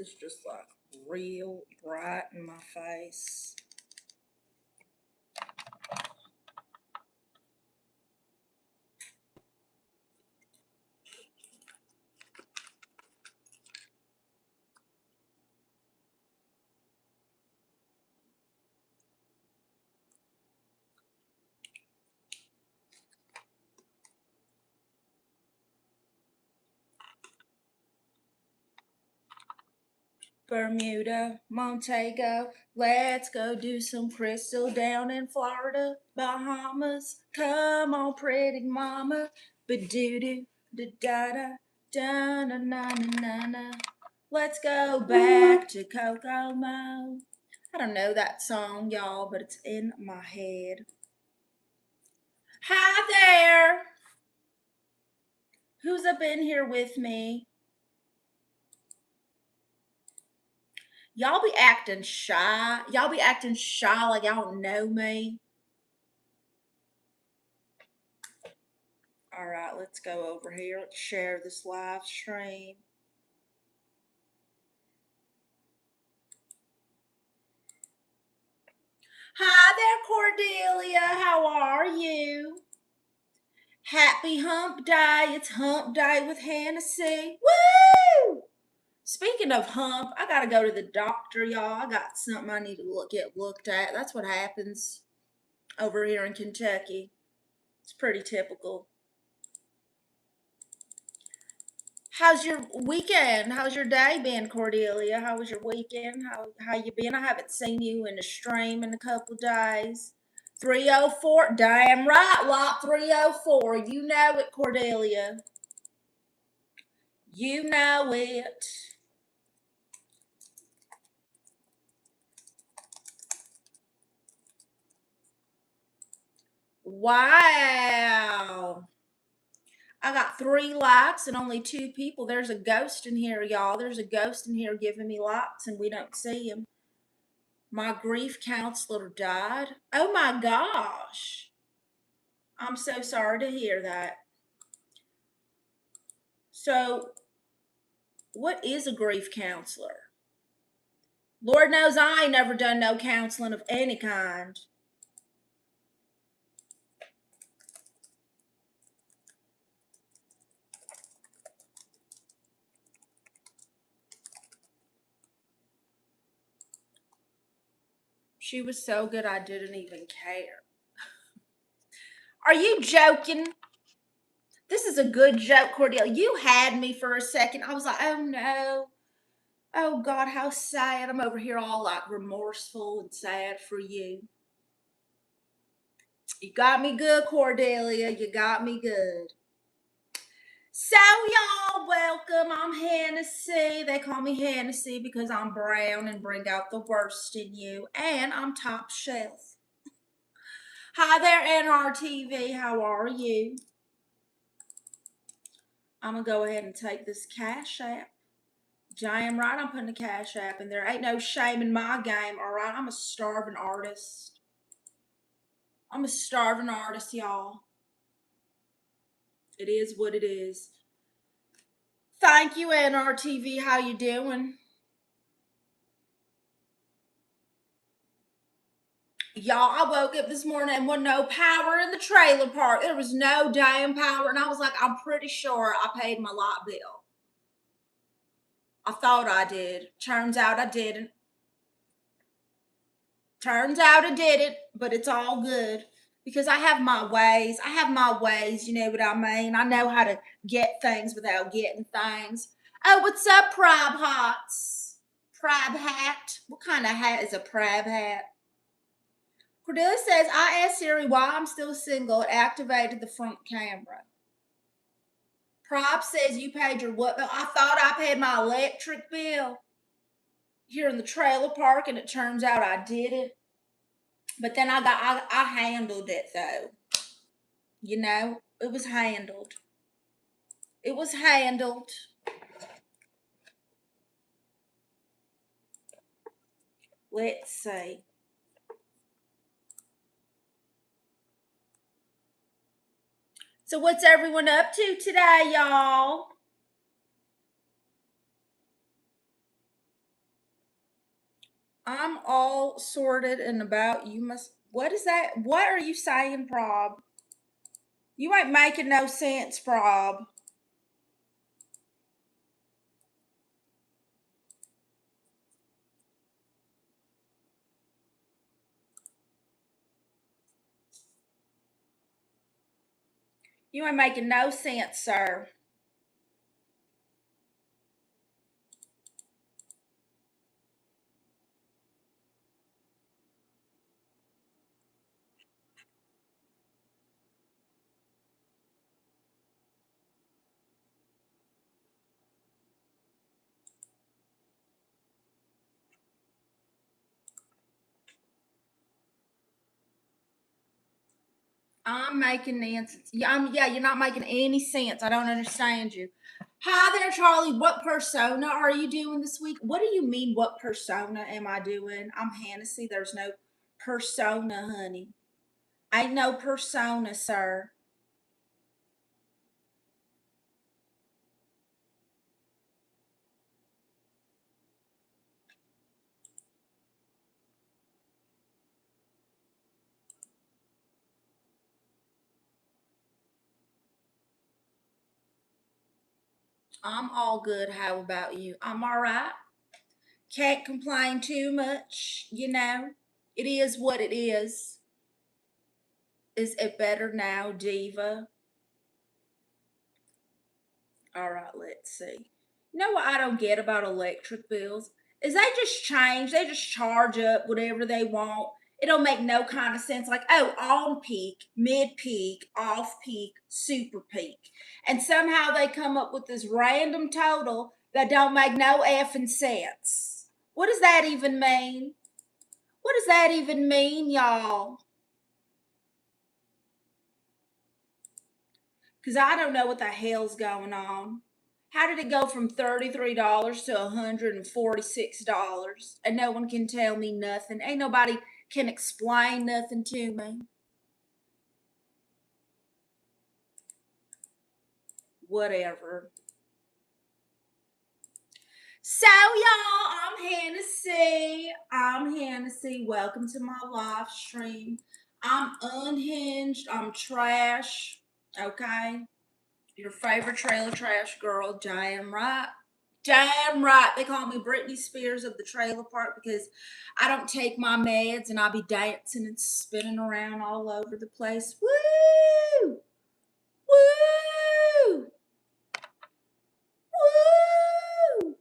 is just like real bright in my face. Bermuda, Montego, let's go do some crystal down in Florida, Bahamas. Come on, pretty mama, ba-doo-doo, da-da-da, da-na-na-na-na-na. Let's go back to Kokomo. I don't know that song, y'all, but it's in my head. Hi there! Who's up in here with me? Y'all be acting shy. Y'all be acting shy like y'all don't know me. All right, let's go over here. Let's share this live stream. Hi there, Cordelia. How are you? Happy hump day. It's hump day with Hennessi. Woo! Speaking of hump, I got to go to the doctor, y'all. I got something I need to get looked at. That's what happens over here in Kentucky. It's pretty typical. How's your weekend? How's your day been, Cordelia? How was your weekend? How you been? I haven't seen you in the stream in a couple of days. 304, damn right, lot 304. You know it, Cordelia. You know it. Wow. I got 3 likes and only 2 people. There's a ghost in here, y'all. There's a ghost in here giving me likes and we don't see him. My grief counselor died. Oh my gosh. I'm so sorry to hear that. So, what is a grief counselor? Lord knows I ain't never done no counseling of any kind. She was so good I didn't even care. Are you joking? This is a good joke, Cordelia. You had me for a second. I was like, oh no. Oh God, how sad. I'm over here all like remorseful and sad for you. You got me good, Cordelia. You got me good. So y'all, welcome. I'm Hennessi. They call me Hennessi because I'm brown and bring out the worst in you. And I'm top shelf. Hi there, NRTV. How are you? I'm going to go ahead and take this Cash App. Damn right, I'm putting the Cash App in there. Ain't no shame in my game, all right? I'm a starving artist. I'm a starving artist, y'all. It is what it is. Thank you, NRTV. How you doing? Y'all, I woke up this morning and wasn't no power in the trailer park. There was no damn power. And I was like, I'm pretty sure I paid my light bill. I thought I did. Turns out I didn't. Turns out I didn't, but it's all good. Because I have my ways. I have my ways, you know what I mean? I know how to get things without getting things. Oh, what's up, Prab Hots? Prab hat? What kind of hat is a Prab hat? Cordelia says, I asked Siri why I'm still single. It activated the front camera. Prop says you paid your what bill? I thought I paid my electric bill here in the trailer park, and it turns out I didn't. But then I handled it though. You know, it was handled. It was handled. Let's see. So what's everyone up to today, y'all? all sorted and about. You must. What is that? What are you saying, Prob? You ain't making no sense, Prob. You ain't making no sense, sir. I'm making nonsense. Yeah, you're not making any sense. I don't understand you. Hi there, Charlie. What persona are you doing this week? What do you mean, what persona am I doing? I'm Hennessy. There's no persona, honey. Ain't no persona, sir. I'm all good. How about you? I'm all right. Can't complain too much. It is what it is. Is it better now, Diva? All right, let's see. You know what I don't get about electric bills is they just change. They just charge up whatever they want. It don't make no kind of sense. Like, oh, on peak, mid peak, off peak, super peak, and somehow they come up with this random total that don't make no effing sense. What does that even mean? What does that even mean, y'all? Because I don't know what the hell's going on. How did it go from $33 to $146? And no one can tell me nothing. Ain't nobody can explain nothing to me. Whatever. So, y'all, I'm Hennessy. I'm Hennessy. Welcome to my live stream. I'm unhinged. I'm trash. Okay? Your favorite trailer trash girl, damn right. Damn right. They call me Britney Spears of the trailer park because I don't take my meds and I be dancing and spinning around all over the place. Woo! Woo! Woo!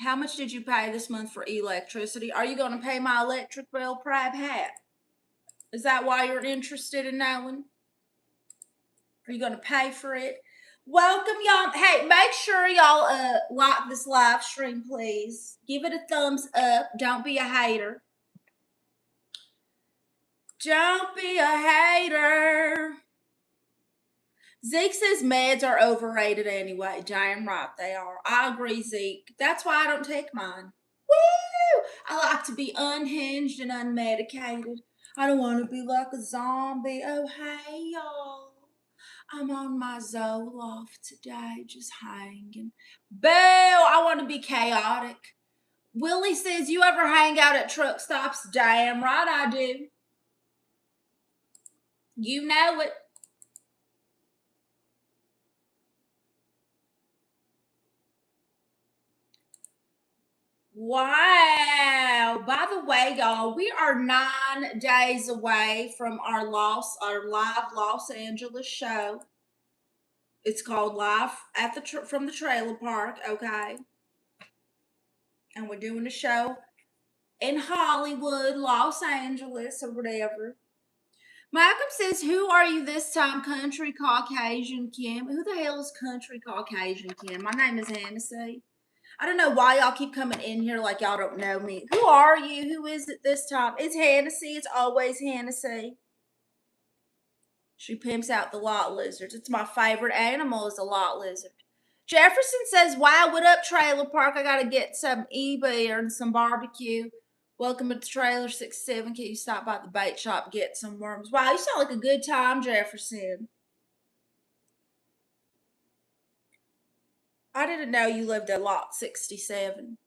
How much did you pay this month for electricity? Are you going to pay my electric bill, Prab Hat? Is that why you're interested in knowing? Are you going to pay for it? Welcome, y'all. Hey, make sure y'all like this live stream, please. Give it a thumbs up. Don't be a hater. Don't be a hater. Zeke says meds are overrated anyway. Damn right they are. I agree, Zeke. That's why I don't take mine. Woo! I like to be unhinged and unmedicated. I don't want to be like a zombie. Oh, hey, y'all. I'm on my Zoloft today, just hanging. Boo! I want to be chaotic. Willie says, you ever hang out at truck stops? Damn right I do. You know it. Wow. By the way, y'all, we are 9 days away from our live Los Angeles show. It's called Live at from the Trailer Park, okay? And we're doing a show in Hollywood, Los Angeles, or whatever. Malcolm says, who are you this time, Country Caucasian Kim? Who the hell is Country Caucasian Kim? My name is Hennessy. I don't know why y'all keep coming in here like y'all don't know me. Who are you? Who is it this time? It's Hennessy. It's always Hennessy. She pimps out the lot lizards. It's my favorite animal is a lot lizard. Jefferson says, wow, what up, trailer park? I got to get some e-beer and some barbecue. Welcome to Trailer 67. Can you stop by the bait shop, get some worms? Wow, you sound like a good time, Jefferson. I didn't know you lived at lot 67.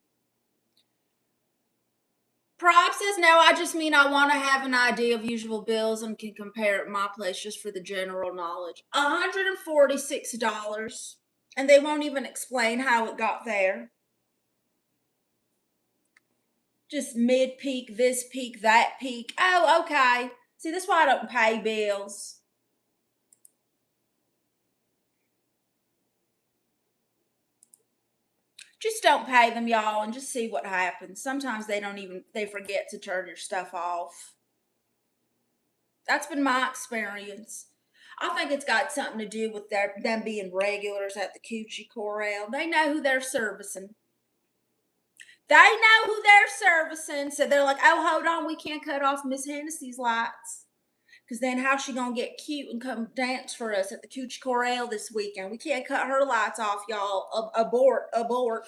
Prop says, no, I just mean I want to have an idea of usual bills and can compare it at my place just for the general knowledge. $146. And they won't even explain how it got there. Just mid peak, this peak, that peak. Oh, okay. See, that's why I don't pay bills. Just don't pay them, y'all, and just see what happens. Sometimes they forget to turn your stuff off. That's been my experience. I think it's got something to do with them being regulars at the Coochie Corral. They know who they're servicing. They know who they're servicing. So they're like, oh, hold on, we can't cut off Miss Hennessi's lights. Because then how's she going to get cute and come dance for us at the Coochie Corral this weekend? We can't cut her lights off, y'all. Abort, abort.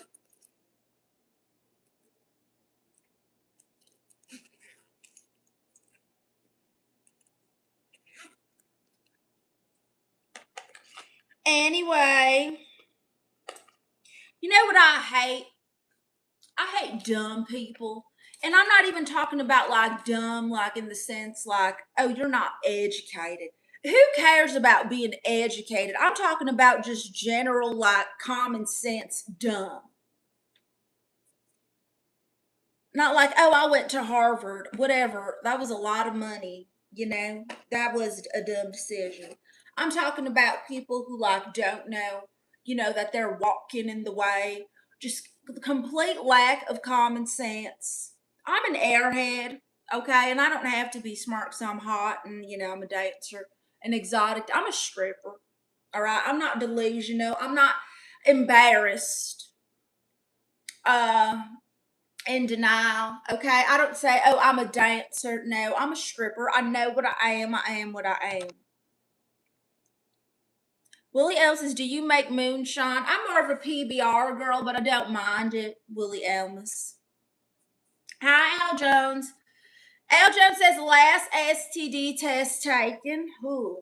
Anyway, you know what I hate? I hate dumb people. And I'm not even talking about like dumb, like in the sense like, oh, you're not educated. Who cares about being educated? I'm talking about just general, like common sense dumb. Not like, oh, I went to Harvard, whatever. That was a lot of money, you know? That was a dumb decision. I'm talking about people who like don't know, that they're walking in the way. Just complete lack of common sense. I'm an airhead, okay? And I don't have to be smart because I'm hot and, I'm a dancer, an exotic. I'm a stripper, all right? I'm not delusional. I'm not embarrassed. Uh, in denial. Okay. I don't say, oh, I'm a dancer. No, I'm a stripper. I know what I am. I am what I am. Willie L says, do you make moonshine? I'm more of a PBR girl, but I don't mind it. Willie Elmas. Hi, Al Jones. Al Jones says, last STD test taken. Ooh.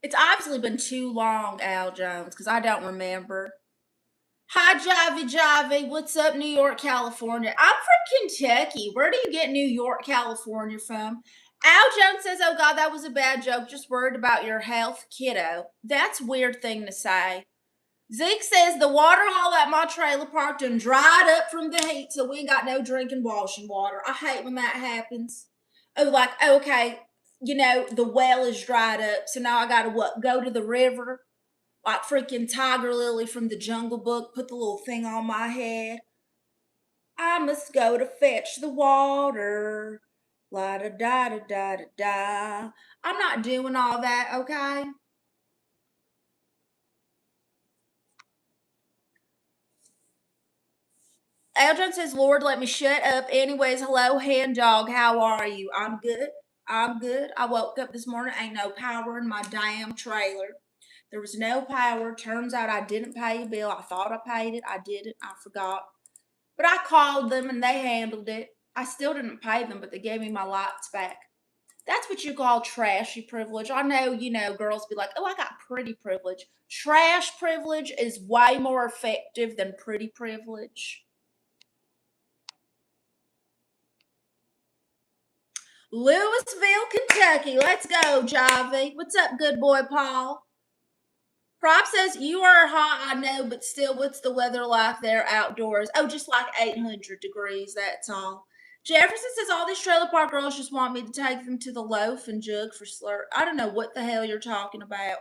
It's obviously been too long, Al Jones, because I don't remember. Hi, Javi. What's up, New York, California? I'm from Kentucky. Where do you get New York, California from? Al Jones says, oh, God, that was a bad joke. Just worried about your health, kiddo. That's a weird thing to say. Zeke says, the water hole at my trailer park done dried up from the heat, so we ain't got no drinking washing water. I hate when that happens. Oh, like, okay, the well is dried up, so now I got to what? Go to the river? Like freaking Tiger Lily from the Jungle Book, put the little thing on my head. I must go to fetch the water. La da da da da da da. I'm not doing all that, okay? Eldrin says, Lord, let me shut up. Anyways, hello, hen dog. How are you? I'm good. I'm good. I woke up this morning. Ain't no power in my damn trailer. There was no power. Turns out I didn't pay a bill. I thought I paid it. I didn't. I forgot. But I called them and they handled it. I still didn't pay them, but they gave me my lights back. That's what you call trashy privilege. I know, girls be like, oh, I got pretty privilege. Trash privilege is way more effective than pretty privilege. Louisville, Kentucky. Let's go, Javi. What's up, good boy, Paul? Prop says, you are hot, I know, but still, what's the weather like there outdoors? Oh, just like 800 degrees, that's all. Jefferson says, all these trailer park girls just want me to take them to the loaf and jug for slurp. I don't know what the hell you're talking about.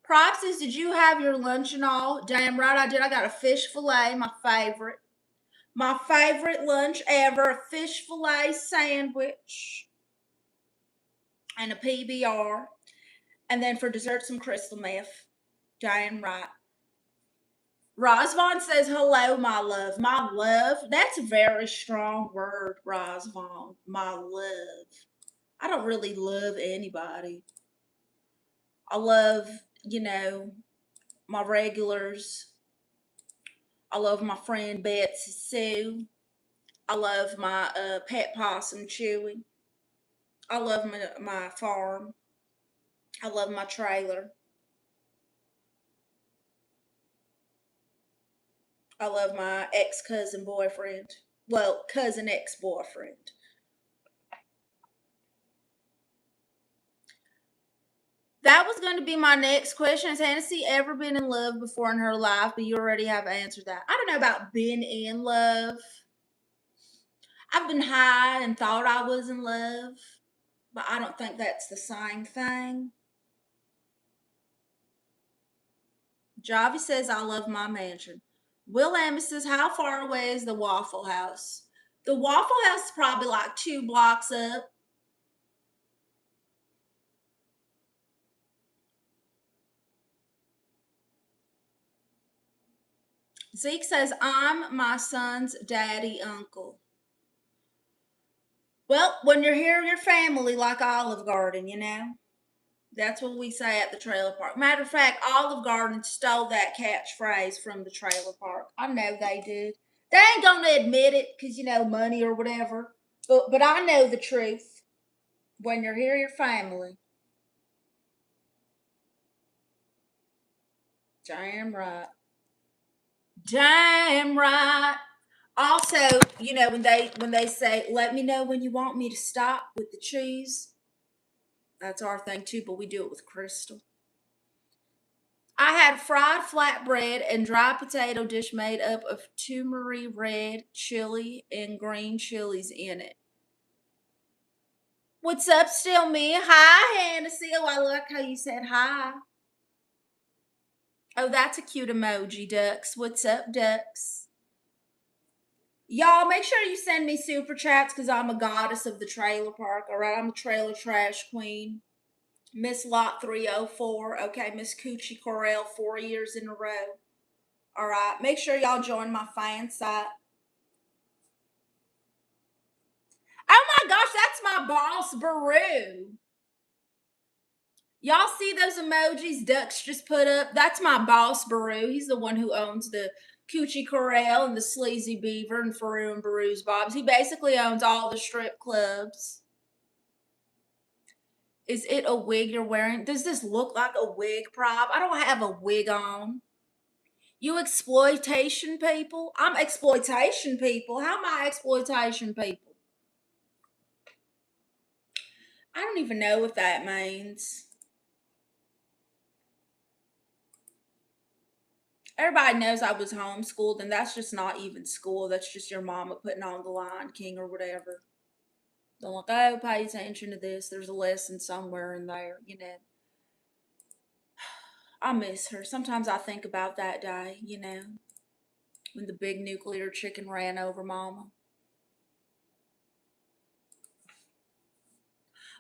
Prop says, did you have your lunch and all? Damn right I did. I got a fish fillet, my favorite. My favorite lunch ever, a fish fillet sandwich and a PBR. And then for dessert, some crystal meth. Damn right. Rosvon says, hello, my love. My love? That's a very strong word, Rosvon. My love. I don't really love anybody. I love, my regulars. I love my friend Betsy Sue. I love my pet possum Chewy. I love my farm. I love my trailer. I love my ex-cousin boyfriend. Well, cousin ex-boyfriend. That was going to be my next question. Has Hennessy ever been in love before in her life? But you already have answered that. I don't know about being in love. I've been high and thought I was in love, but I don't think that's the same thing. Javi says, I love my mansion. Will Amos says, how far away is the Waffle House? The Waffle House is probably like 2 blocks up. Zeke says, I'm my son's daddy uncle. Well, when you're here, your family like Olive Garden, you know? That's what we say at the trailer park. Matter of fact, Olive Garden stole that catchphrase from the trailer park. I know they did. They ain't gonna admit it because money or whatever. But I know the truth. When you're here, your family. Damn right. Damn right. Also, when they say, "Let me know when you want me to stop with the cheese," that's our thing too. But we do it with Crystal. I had fried flatbread and dry potato dish made up of turmeric red chili and green chilies in it. What's up, still me? Hi, Hennessy. Oh, I like how you said hi. Oh, that's a cute emoji, Ducks. What's up, Ducks? Y'all, make sure you send me super chats because I'm a goddess of the trailer park. All right, I'm a trailer trash queen. Miss Lot 304. Okay, Miss Coochie Corral 4 years in a row. All right, make sure y'all join my fan site. Oh my gosh, that's my boss, Baru. Y'all see those emojis Ducks just put up? That's my boss, Baru. He's the one who owns the Coochie Corral and the Sleazy Beaver and Faru and Baru's Bobs. He basically owns all the strip clubs. Is it a wig you're wearing? Does this look like a wig prop? I don't have a wig on. You exploitation people? I'm exploitation people. How am I exploitation people? I don't even know what that means. Everybody knows I was homeschooled, and that's just not even school. That's just your mama putting on the Lion King or whatever. They're like, oh, pay attention to this. There's a lesson somewhere in there. I miss her. Sometimes I think about that day, when the big nuclear chicken ran over mama.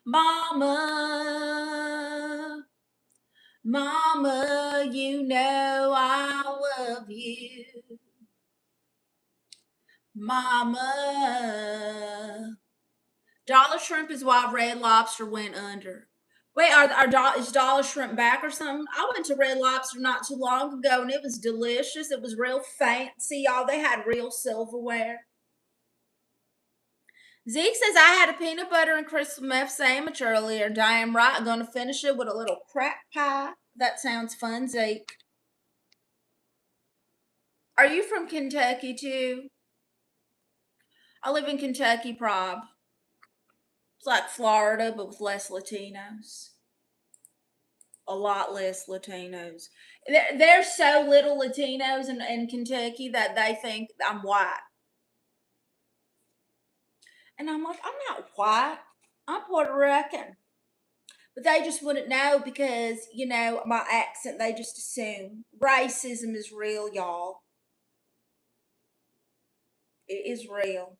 Mama, mama, you know I love you. Mama. Dollar Shrimp is why Red Lobster went under. Wait, is Dollar Shrimp back or something? I went to Red Lobster not too long ago and it was delicious. It was real fancy, y'all. They had real silverware. Zeke says I had a peanut butter and crystal meth sandwich earlier. Damn right. I'm gonna finish it with a little crack pie. That sounds fun, Zeke. Are you from Kentucky too? I live in Kentucky, prob. It's like Florida, but with less Latinos. A lot less Latinos. There's so little Latinos in Kentucky that they think I'm white. And I'm like, I'm not white. I'm Puerto Rican. But they just wouldn't know because, my accent, they just assume. Racism is real, y'all. It is real.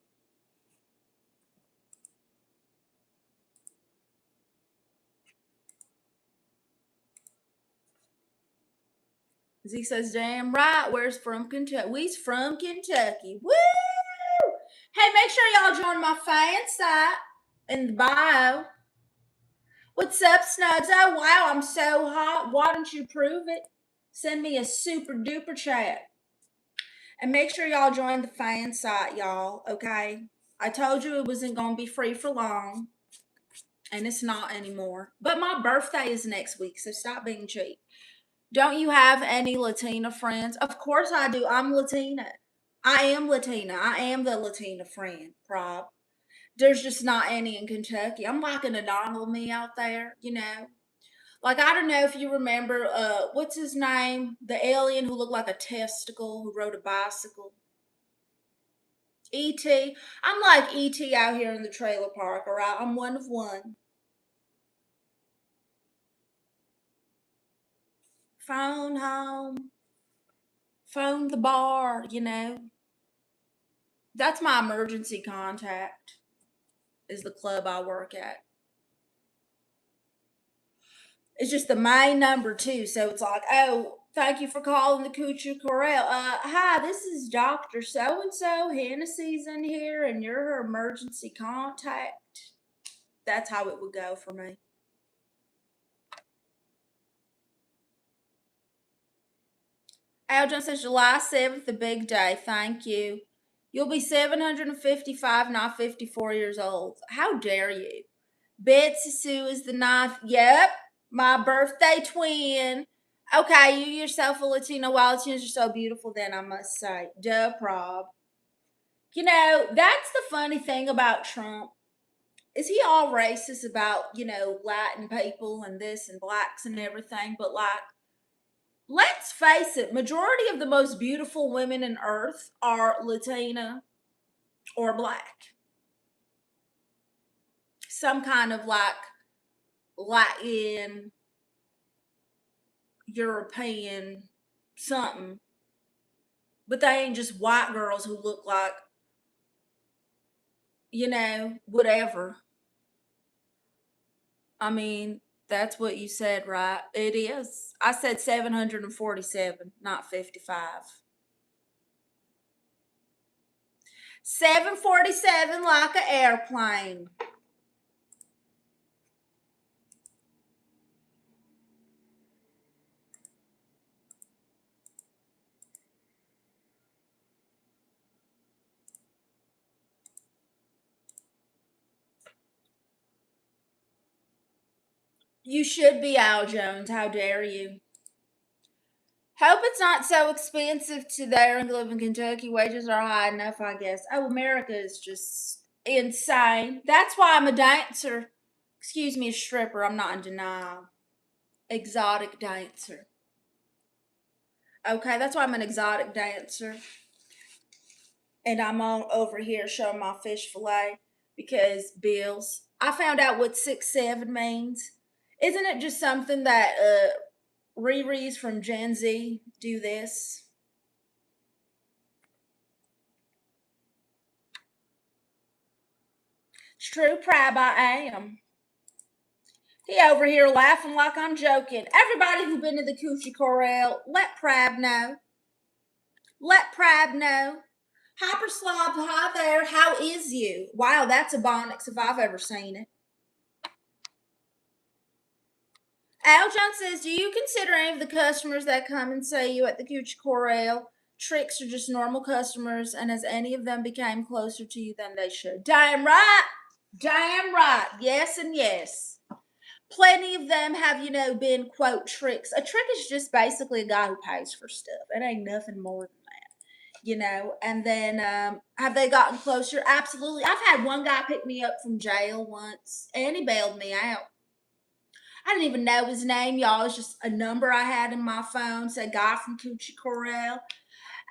Z says, damn right, where's from Kentucky? We's from Kentucky. Woo! Hey, make sure y'all join my fan site in the bio. What's up, Snugs? Oh, wow, I'm so hot. Why don't you prove it? Send me a super duper chat. And make sure y'all join the fan site, y'all, okay? I told you it wasn't going to be free for long. And it's not anymore. But my birthday is next week, so stop being cheap. Don't you have any Latina friends? Of course I do. I'm Latina. I am Latina. I am the Latina friend, prob. There's just not any in Kentucky. I'm like an anomaly out there, you know. Like I don't know if you remember, what's his name? The alien who looked like a testicle who rode a bicycle. E.T. I'm like E.T. out here in the trailer park, all right? I'm one of one. Phone home, phone the bar, you know. That's my emergency contact, is the club I work at. It's just the main number too. So it's like, oh, thank you for calling the Coochie Corral. Hi, this is Dr. So and so. Hennessi's in here and you're her emergency contact. That's how it would go for me. Aljon says July 7th, the big day. Thank you. You'll be 755, not 54 years old. How dare you? Betsy Sue is the ninth. Yep, my birthday twin. Okay, you yourself a Latino. While Latinos are so beautiful, then I must say. Duh, prob. You know, that's the funny thing about Trump. Is he all racist about, you know, Latin people and this and blacks and everything? But like, let's face it, majority of the most beautiful women in earth are Latina or black. Some kind of like Latin, European, something. But they ain't just white girls who look like, you know, whatever. I mean, that's what you said, right? It is. I said 747, not 55. 747 like an airplane. You should be Al Jones. How dare you? Hope it's not so expensive to there and live in Kentucky. Wages are high enough, I guess. Oh, America is just insane. That's why I'm a dancer. Excuse me, a stripper. I'm not in denial. Exotic dancer. Okay, that's why I'm an exotic dancer. And I'm on over here showing my fish fillet because bills. I found out what 6'7" means. Isn't it just something that Riri's from Gen Z do this? It's true, Prab, I am. He over here laughing like I'm joking. Everybody who been to the Coochie Corral, let Prab know. Let Prab know. Hyperslob, hi there. How is you? Wow, that's a Bonix if I've ever seen it. Aljon says, do you consider any of the customers that come and see you at the Coochie Corral tricks are just normal customers, and has any of them become closer to you than they should? Damn right. Damn right. Yes and yes. Plenty of them have, you know, been, quote, tricks. A trick is just basically a guy who pays for stuff. It ain't nothing more than that, you know. And then have they gotten closer? Absolutely. I've had one guy pick me up from jail once, and he bailed me out. I didn't even know his name, y'all. It's just a number I had in my phone. Said guy from Coochie Corral.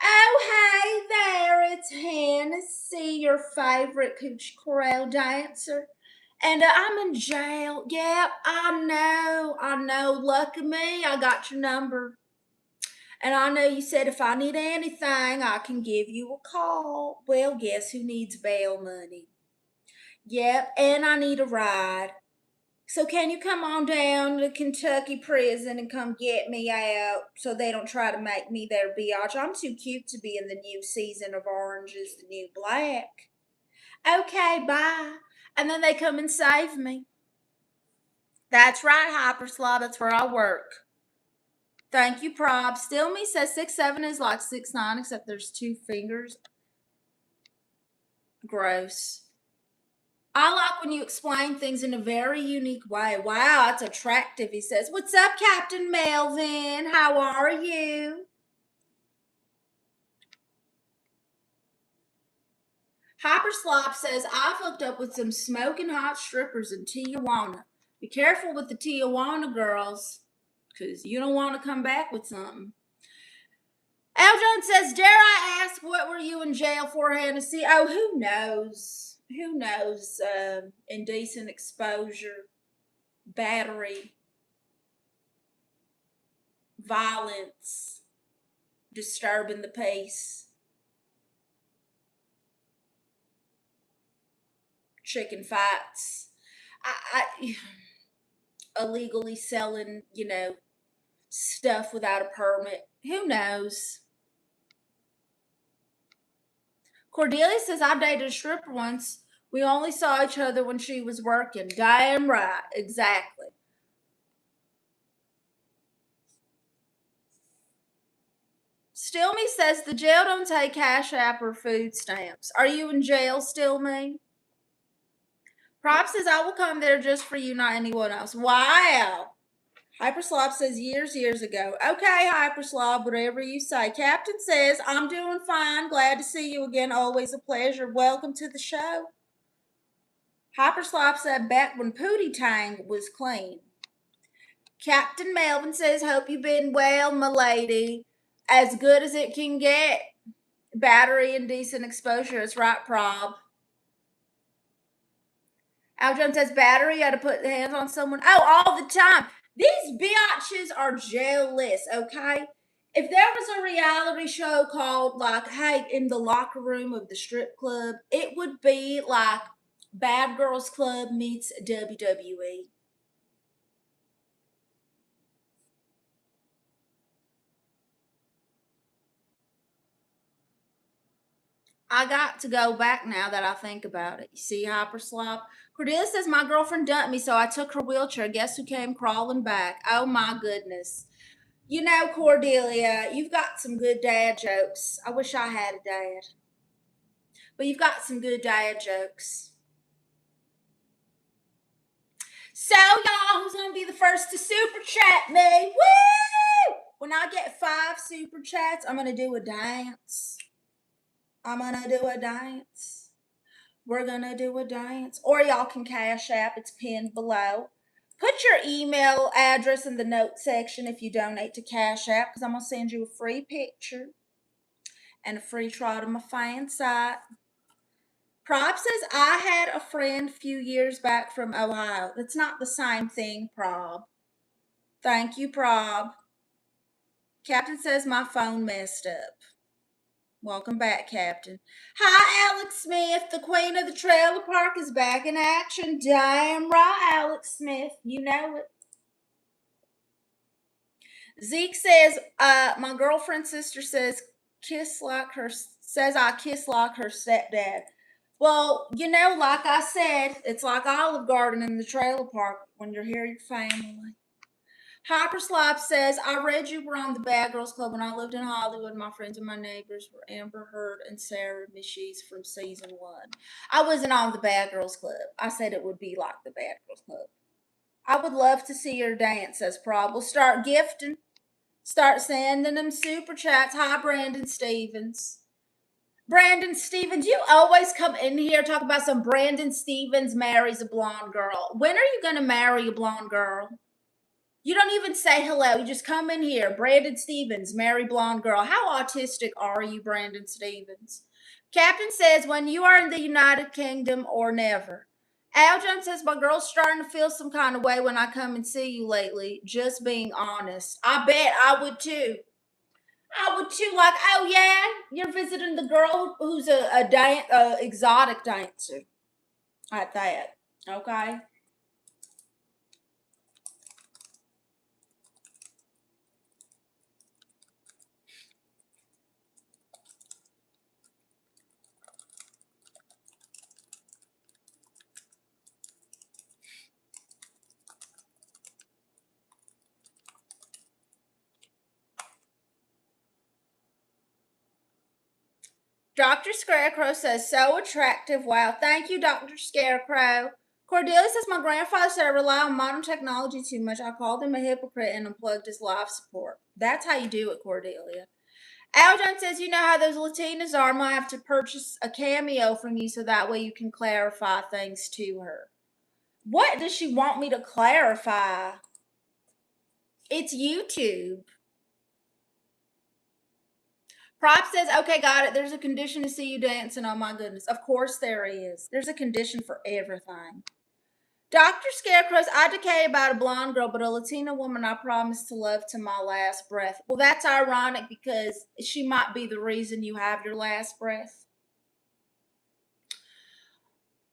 Oh, hey there, it's Hennessi, your favorite Coochie Corral dancer. And I'm in jail. Yep, I know. Lucky me, I got your number. And I know you said if I need anything, I can give you a call. Well, guess who needs bail money? Yep, and I need a ride. So can you come on down to Kentucky prison and come get me out so they don't try to make me their biatch? I'm too cute to be in the new season of Orange is the New Black. Okay, bye. And then they come and save me. That's right, Hyperslaw. That's where I work. Thank you, Prob. Still me says 6'7" is like 6'9", except there's two fingers. Gross. I like when you explain things in a very unique way. Wow, that's attractive, he says. What's up, Captain Melvin? How are you? Hyperslop says, I've hooked up with some smoking hot strippers in Tijuana. Be careful with the Tijuana girls, because you don't want to come back with something. Al Jones says, dare I ask, what were you in jail for, Hennessi? Oh, who knows? Who knows? Indecent exposure, battery, violence, disturbing the peace, chicken fights, I illegally selling, stuff without a permit. Who knows? Cordelia says, I dated a stripper once. We only saw each other when she was working. Damn right. Exactly. Still Me says, the jail don't take cash app or food stamps. Are you in jail, Still Me? Prop says, I will come there just for you, not anyone else. Wow. Hyperslob says, years ago. Okay, Hyperslob, whatever you say. Captain says, I'm doing fine. Glad to see you again. Always a pleasure. Welcome to the show. Hyperslop said, back when Pootie Tang was clean. Captain Melvin says, hope you've been well, my lady. As good as it can get. Battery and decent exposure. It's right, Prob. Al Jones says, battery, you had to put the hands on someone. Oh, all the time. These biatches are jealous, okay? If there was a reality show called, like, hey, in the locker room of the strip club, it would be like Bad Girls Club meets WWE. I got to go back now that I think about it. You see, Hyperslop? Cordelia says, my girlfriend dumped me, so I took her wheelchair. Guess who came crawling back? Oh, my goodness. You know, Cordelia, you've got some good dad jokes. I wish I had a dad. But you've got some good dad jokes. So, y'all, who's going to be the first to super chat me? Woo! When I get 5 super chats, I'm going to do a dance. We're going to do a dance. Or y'all can Cash App. It's pinned below. Put your email address in the note section if you donate to Cash App, because I'm going to send you a free picture and a free trial to my fan site. Prob says, I had a friend a few years back from Ohio. That's not the same thing, Prob. Thank you, Prob. Captain says my phone messed up. Welcome back, Captain. Hi, Alex Smith. The queen of the trailer park is back in action. Damn right, Alex Smith. You know it. Zeke says, my girlfriend's sister says, I kiss like her stepdad. Well, like I said, it's like Olive Garden in the trailer park when you're here, your family. Hyperslop says, I read you were on the Bad Girls Club when I lived in Hollywood. My friends and my neighbors were Amber Heard and Sarah Michelle from season 1. I wasn't on the Bad Girls Club. I said it would be like the Bad Girls Club. I would love to see her dance, says Prob. We'll start gifting. Start sending them super chats. Hi, Brandon Stevens. Brandon Stevens, you always come in here talk about some Brandon Stevens marries a blonde girl. When are you going to marry a blonde girl? You don't even say hello. You just come in here. Brandon Stevens, marry blonde girl. How autistic are you, Brandon Stevens? Captain says, when you are in the United Kingdom or never. Al Jones says, my girl's starting to feel some kind of way when I come and see you lately. Just being honest. I bet I would too. I would too. Like, oh yeah, you're visiting the girl who's a exotic dancer. Like that. Okay. Dr. Scarecrow says, so attractive. Wow. Thank you, Dr. Scarecrow. Cordelia says, my grandfather said I rely on modern technology too much. I called him a hypocrite and unplugged his life support. That's how you do it, Cordelia. Aljon says, you know how those Latinas are. I might have to purchase a cameo from you so that way you can clarify things to her. What does she want me to clarify? It's YouTube. Prop says, okay, got it. There's a condition to see you dancing. Oh my goodness. Of course there is. There's a condition for everything. Dr. Scarecrow's, I decay about a blonde girl, but a Latina woman I promise to love to my last breath. Well, that's ironic because she might be the reason you have your last breath.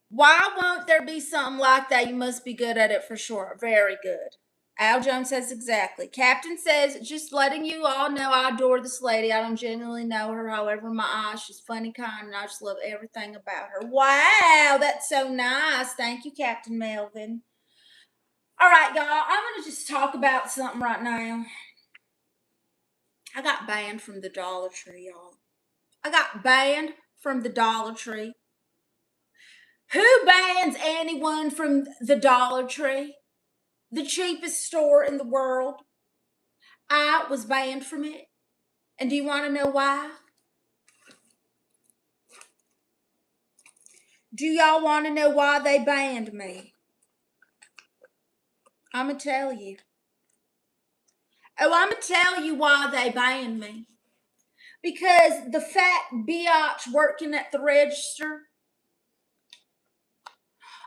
Why won't there be something like that? You must be good at it for sure. Very good. Al Jones says exactly. Captain says, just letting you all know I adore this lady. I don't genuinely know her. However, in my eyes, she's funny, kind, and I just love everything about her. Wow, that's so nice. Thank you, Captain Melvin. All right, y'all. I'm going to just talk about something right now. I got banned from the Dollar Tree, y'all. I got banned from the Dollar Tree. Who bans anyone from the Dollar Tree? The cheapest store in the world. I was banned from it. And do you want to know why? Do y'all want to know why they banned me? I'm going to tell you. Oh, I'm going to tell you why they banned me. Because the fat biatch working at the register,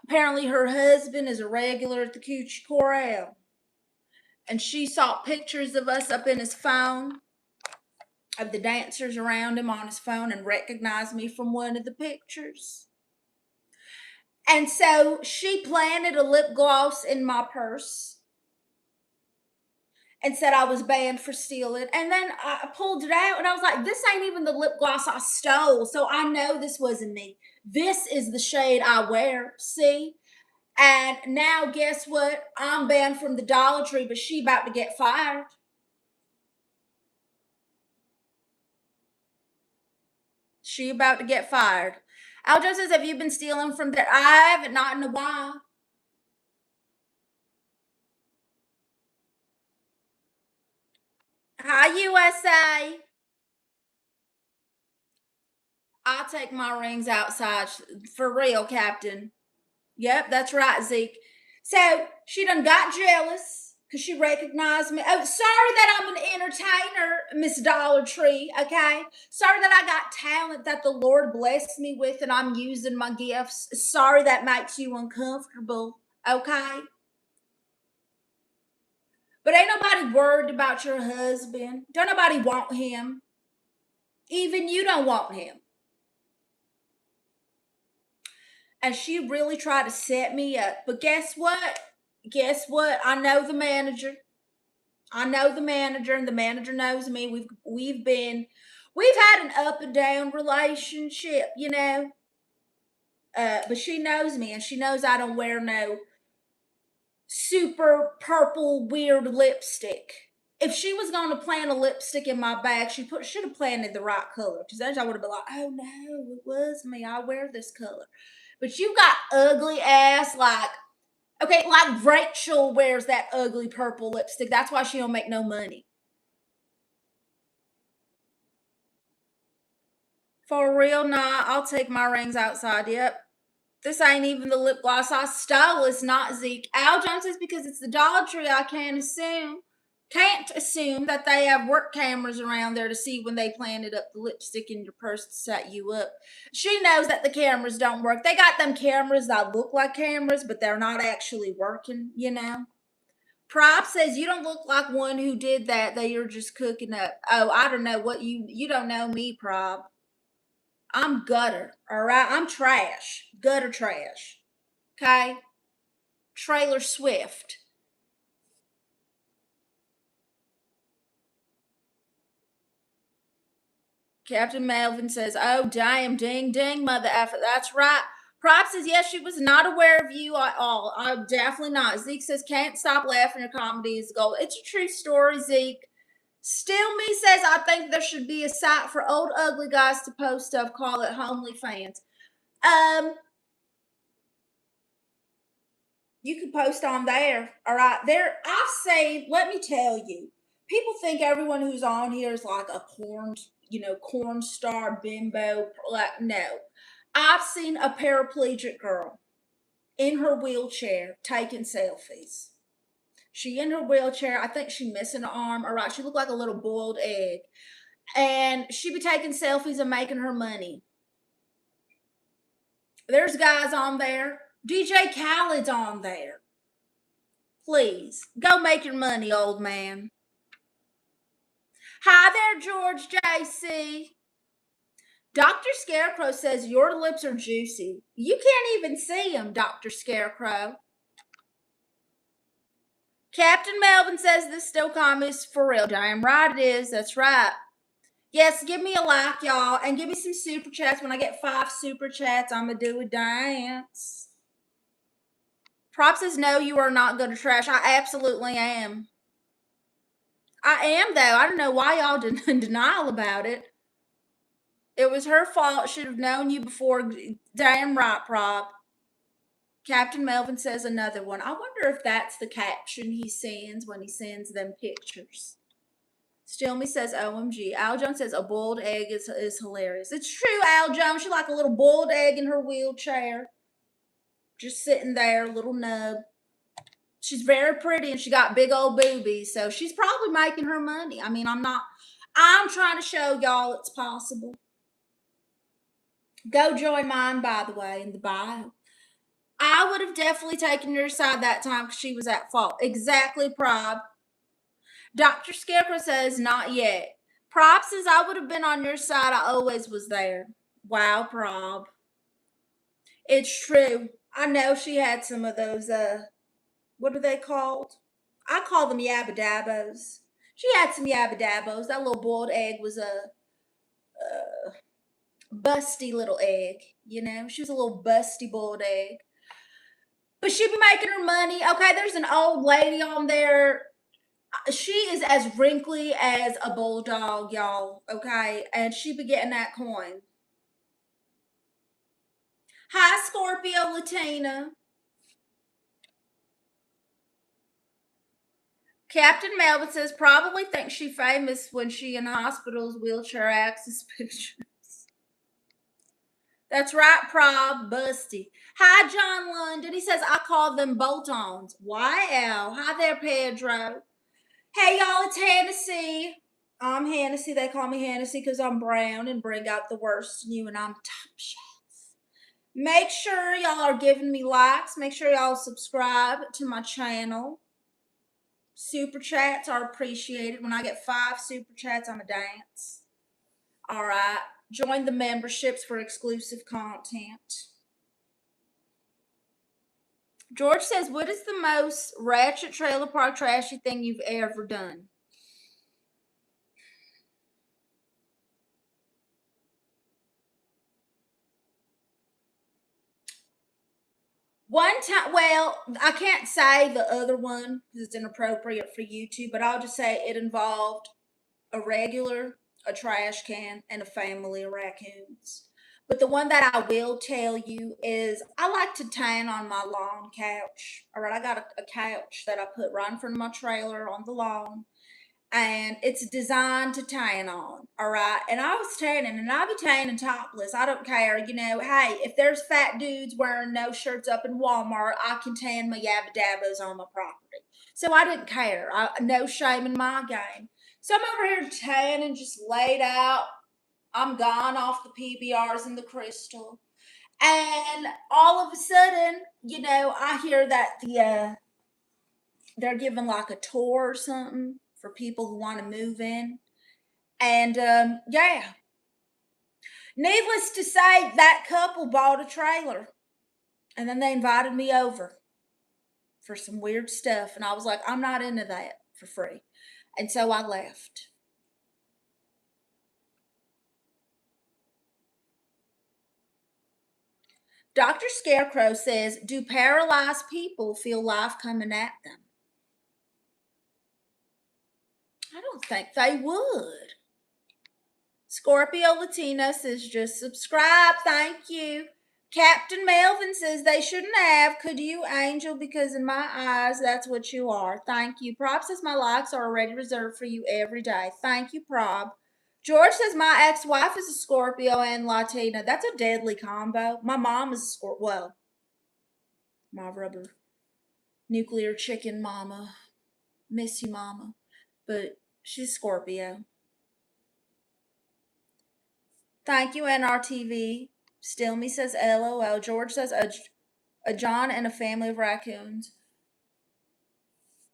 apparently her husband is a regular at the Coochie Corral. And she saw pictures of us up in his phone, of the dancers around him on his phone, and recognized me from one of the pictures. And so she planted a lip gloss in my purse and said I was banned for stealing. And then I pulled it out and I was like, this ain't even the lip gloss I stole. So I know this wasn't me. This is the shade I wear. See? And now guess what? I'm banned from the Dollar Tree, but she about to get fired. She about to get fired. Aljo says, have you been stealing from there? I haven't, not in a while. Hi, USA. I'll take my rings outside. For real, Captain. Yep, that's right, Zeke. So she done got jealous because she recognized me. Oh, sorry that I'm an entertainer, Miss Dollar Tree, okay? Sorry that I got talent that the Lord blessed me with and I'm using my gifts. Sorry that makes you uncomfortable, okay? But ain't nobody worried about your husband. Don't nobody want him. Even you don't want him. And she really tried to set me up. But guess what? Guess what? I know the manager. I know the manager, and the manager knows me. We've had an up and down relationship, you know. But she knows me, and she knows I don't wear no super purple weird lipstick. If she was going to plant a lipstick in my bag, she should have planted the right color. Because then I would have been like, oh no, it was me. I wear this color. But you got ugly ass, like Rachel wears that ugly purple lipstick. That's why she don't make no money. For real, nah, I'll take my rings outside. Yep. This ain't even the lip gloss I stole. It's not Zeke. Al Jones says because it's the Dollar Tree, I can't assume that they have work cameras around there to see when they planted up the lipstick in your purse to set you up. She knows that the cameras don't work. They got them cameras that look like cameras, but they're not actually working, you know. Prop says you don't look like one who did that you're just cooking up. Oh, I don't know what you don't know me, Prop. I'm gutter, all right? I'm trash. Gutter trash. Okay? Trailer Swift. Captain Melvin says, oh, damn, ding, ding, mother effer. That's right. Prop says, yes, she was not aware of you at all. Definitely not. Zeke says, can't stop laughing. Your comedy is gold. It's a true story, Zeke. Still Me says, I think there should be a site for old ugly guys to post stuff, call it Homely Fans. You can post on there. All right. There, I've seen, let me tell you, people think everyone who's on here is like a corn star bimbo. Like, no. I've seen a paraplegic girl in her wheelchair taking selfies. She in her wheelchair. I think she missing an arm. All right. She looked like a little boiled egg. And she be taking selfies and making her money. There's guys on there. DJ Khaled's on there. Please, go make your money, old man. Hi there, George JC. Dr. Scarecrow says your lips are juicy. You can't even see them, Dr. Scarecrow. Captain Melvin says this still is for real. Damn right it is. That's right. Yes, give me a like, y'all, and give me some super chats. When I get 5 super chats, I'm going to do a dance. Prop says, no, you are not going to trash. I absolutely am. I am, though. I don't know why y'all in denial about it. It was her fault. Should have known you before. Damn right, Prop. Captain Melvin says another one. I wonder if that's the caption he sends when he sends them pictures. Still Me says, OMG. Al Jones says, a boiled egg is hilarious. It's true, Al Jones. She's like a little boiled egg in her wheelchair. Just sitting there, little nub. She's very pretty and she got big old boobies. So she's probably making her money. I mean, I'm trying to show y'all it's possible. Go join mine, by the way, in the bio. I would have definitely taken your side that time because she was at fault. Exactly, Prob. Dr. Scarecrow says, not yet. Prob says, I would have been on your side. I always was there. Wow, Prob. It's true. I know she had some of those, what are they called? I call them yabba-dabbos. She had some yabba-dabbos. That little boiled egg was a busty little egg, you know? She was a little busty boiled egg. But she be making her money. Okay, there's an old lady on there. She is as wrinkly as a bulldog, y'all. Okay, and she be getting that coin. Hi, Scorpio Latina. Captain Melvin says probably thinks she famous when she in hospital's wheelchair access pictures. That's right, Prob Busty. Hi, John London. He says I call them bolt-ons. Wow. Hi there, Pedro. Hey, y'all, it's Hennessi. I'm Hennessi. They call me Hennessi because I'm brown and bring out the worst in you, and I'm top chef. Make sure y'all are giving me likes. Make sure y'all subscribe to my channel. Super chats are appreciated. When I get 5 super chats, I'm a dance. All right. Join the memberships for exclusive content. George says, what is the most ratchet trailer park trashy thing you've ever done? One time, well, I can't say the other one because it's inappropriate for YouTube, but I'll just say it involved a regular, a trash can, and a family of raccoons. But the one that I will tell you is I like to tan on my lawn couch. All right, I got a couch that I put right in front of my trailer on the lawn, and it's designed to tan on. All right, and I was tanning, and I be tanning topless. I don't care, you know. Hey, if there's fat dudes wearing no shirts up in Walmart, I can tan my yabba dabbas on my property. So I didn't care. No shame in my game. So I'm over here tanning, just laid out. I'm gone off the PBRs and the crystal. And all of a sudden, you know, I hear that they're giving like a tour or something for people who want to move in. And yeah, needless to say, that couple bought a trailer. And then they invited me over for some weird stuff. And I was like, I'm not into that for free. And so I left. Dr. Scarecrow says, do paralyzed people feel life coming at them? I don't think they would. Scorpio Latino says just subscribe. Thank you. Captain Melvin says they shouldn't have. Could you, Angel? Because in my eyes, that's what you are. Thank you. Prob says my likes are already reserved for you every day. Thank you, Prob. George says my ex-wife is a Scorpio and Latina. That's a deadly combo. My mom is a Scorpio. Well, my rubber nuclear chicken mama. Miss you, mama. But she's Scorpio. Thank you, NRTV. Still me says LOL. George says a John and a family of raccoons.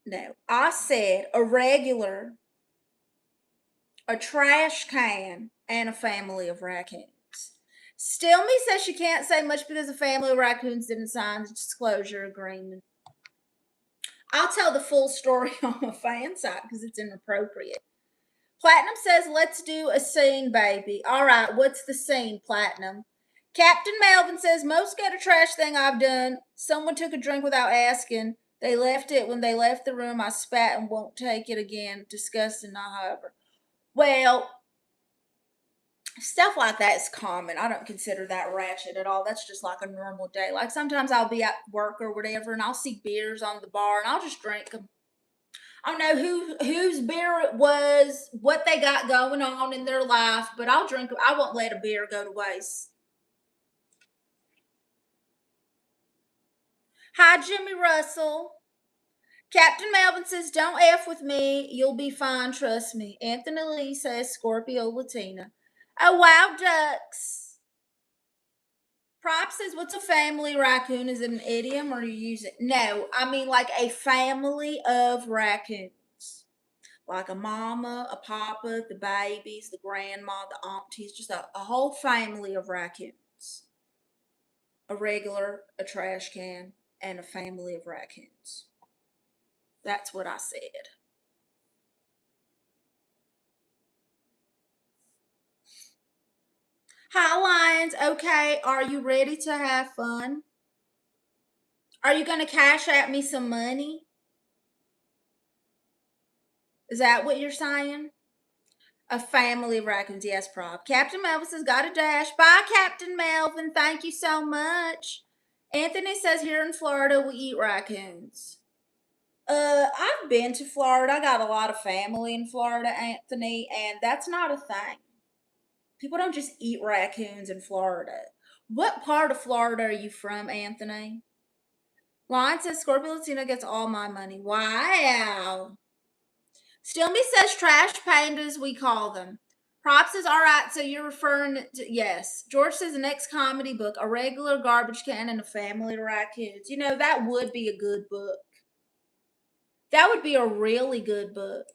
No, I said a regular, a trash can, and a family of raccoons. Still me says she can't say much because the family of raccoons didn't sign the disclosure agreement. I'll tell the full story on my fan site because it's inappropriate. Platinum says, let's do a scene, baby. All right, what's the scene, Platinum? Captain Melvin says, most ghetto trash thing I've done. Someone took a drink without asking. They left it. When they left the room, I spat and won't take it again. Disgusting, not however. Well, stuff like that is common. I don't consider that ratchet at all. That's just like a normal day. Like sometimes I'll be at work or whatever, and I'll see beers on the bar, and I'll just drink them. I don't know whose beer it was, what they got going on in their life, but I'll drink. I won't let a beer go to waste. Hi, Jimmy Russell. Captain Melvin says, don't F with me. You'll be fine, trust me. Anthony Lee says, Scorpio Latina. Oh, wow, ducks. Prop says, what's a family raccoon? Is it an idiom or you use it? No, I mean like a family of raccoons. Like a mama, a papa, the babies, the grandma, the aunties, just a whole family of raccoons. A regular, a trash can, and a family of raccoons. That's what I said. Hi, Lions. Okay, are you ready to have fun? Are you going to cash at me some money? Is that what you're saying? A family of raccoons. Yes, Prob. Captain Melvin says, got a dash. Bye, Captain Melvin. Thank you so much. Anthony says, here in Florida, we eat raccoons. I've been to Florida. I got a lot of family in Florida, Anthony, and that's not a thing. People don't just eat raccoons in Florida. What part of Florida are you from, Anthony? Lion says Scorpio Latino gets all my money. Wow. Still me says trash pandas, we call them. Prop says, all right, so you're referring to, yes. George says the next comedy book, a regular garbage can and a family of raccoons. You know, that would be a good book. That would be a really good book.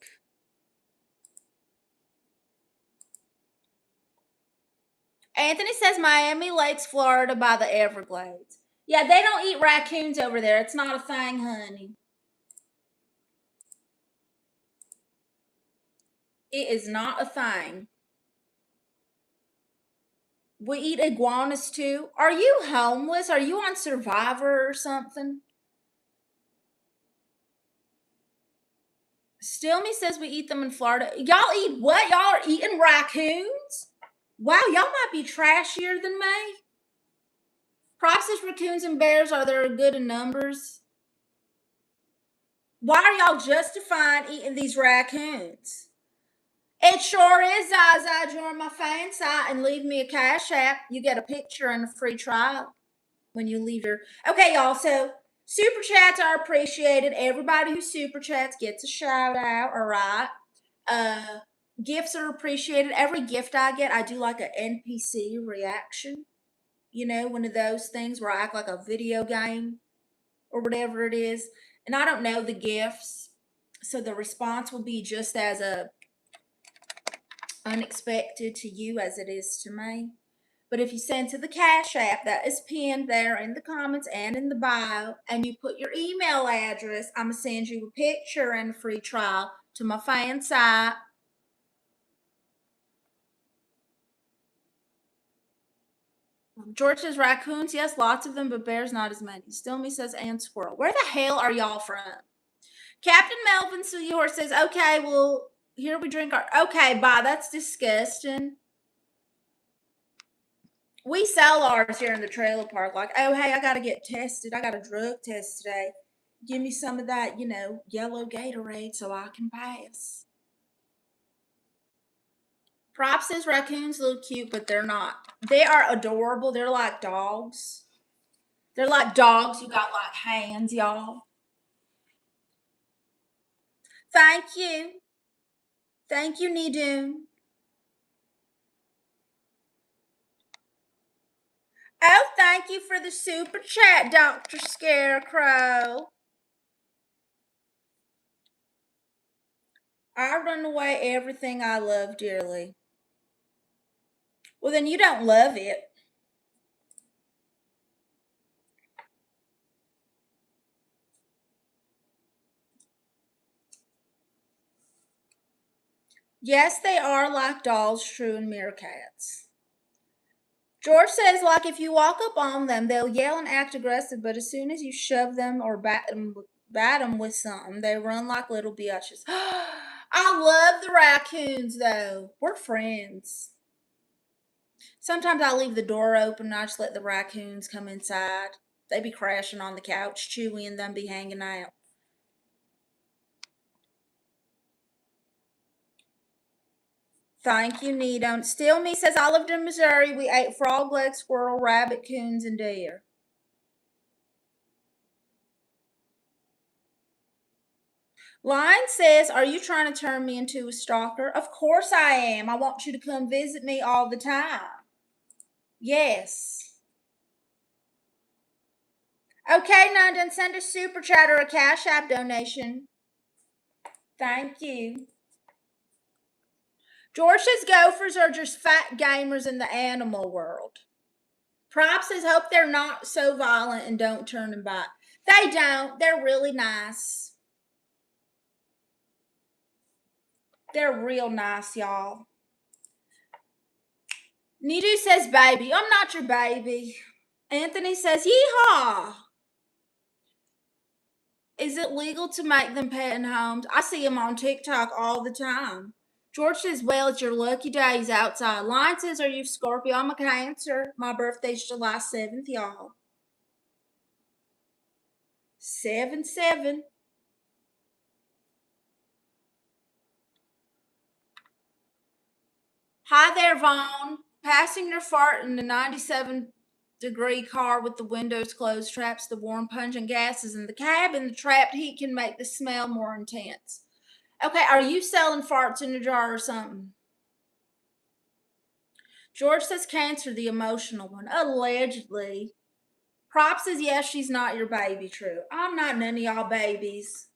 Anthony says Miami Lakes, Florida by the Everglades. Yeah, they don't eat raccoons over there. It's not a thing, honey. It is not a thing. We eat iguanas too. Are you homeless? Are you on Survivor or something? Still me says we eat them in Florida. Y'all eat what? Y'all are eating raccoons? Wow, y'all might be trashier than me. Props says raccoons and bears are there good in numbers? Why are y'all justifying eating these raccoons? It sure is, Zaza. Join my fan site and leave me a cash app. You get a picture and a free trial when you leave your. Okay, y'all. So super chats are appreciated. Everybody who super chats gets a shout out. All right. Gifts are appreciated. Every gift I get, I do like an NPC reaction. You know, one of those things where I act like a video game or whatever it is. And I don't know the gifts, so the response will be just as unexpected to you as it is to me. But if you send to the Cash App that is pinned there in the comments and in the bio, and you put your email address, I'm going to send you a picture and a free trial to my fan site. George says raccoons, yes, lots of them, but bears not as many. Still me says and squirrel. Where the hell are y'all from? Captain Melvin Seahorse says, okay, well, Here we drink our. Okay, bye. That's disgusting. We sell ours here in the trailer park. Like, oh, hey, I got to get tested. I got a drug test today. Give me some of that, yellow Gatorade so I can pass. Prop says raccoons look cute, but they're not. They are adorable. They're like dogs. They're like dogs who got like hands, y'all. Thank you. Thank you, Nidoon. Oh, thank you for the super chat, Dr. Scarecrow. I run away everything I love dearly. Well, then you don't love it. Yes, they are like dolls, true, and meerkats. George says, like, if you walk up on them, they'll yell and act aggressive, but as soon as you shove them or bat them with something, they run like little bitches. I love the raccoons, though. We're friends. Sometimes I leave the door open and I just let the raccoons come inside. They be crashing on the couch, Chewy and them be hanging out. Thank you, Needham. Still Me says, I lived in Missouri. We ate frog leg, squirrel, rabbit, coons, and deer. Lion says, are you trying to turn me into a stalker? Of course I am. I want you to come visit me all the time. Yes. Okay, London, send a super chat or a Cash App donation. Thank you. George says gophers are just fat gamers in the animal world. Prop says, hope they're not so violent and don't turn and bite. They don't. They're really nice. They're real nice, y'all. Nidu says, baby. I'm not your baby. Anthony says, yeehaw. Is it legal to make them pet in homes? I see them on TikTok all the time. George says, well, it's your lucky day. He's outside. Lion says, are you Scorpio? I'm a Cancer. My birthday's July 7th, y'all. 7-7. Hi there, Vaughn. Passing your fart in the 97-degree car with the windows closed traps the warm, pungent gases in the cabin. The trapped heat can make the smell more intense. Okay, are you selling farts in a jar or something? George says Cancer, the emotional one. Allegedly. Prop says, yes, she's not your baby, true. I'm not none of y'all babies.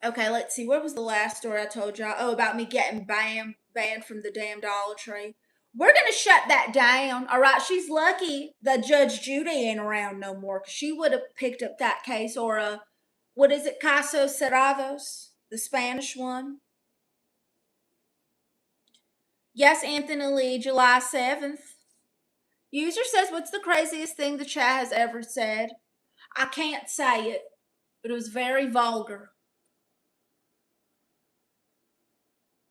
Okay, let's see. What was the last story I told y'all? Oh, about me getting banned from the damn Dollar Tree. We're going to shut that down. All right, she's lucky that Judge Judy ain't around no more because she would have picked up that case. Or, what is it, Caso Cerrados, the Spanish one? Yes, Anthony Lee, July 7th. User says, what's the craziest thing the chat has ever said? I can't say it, but it was very vulgar.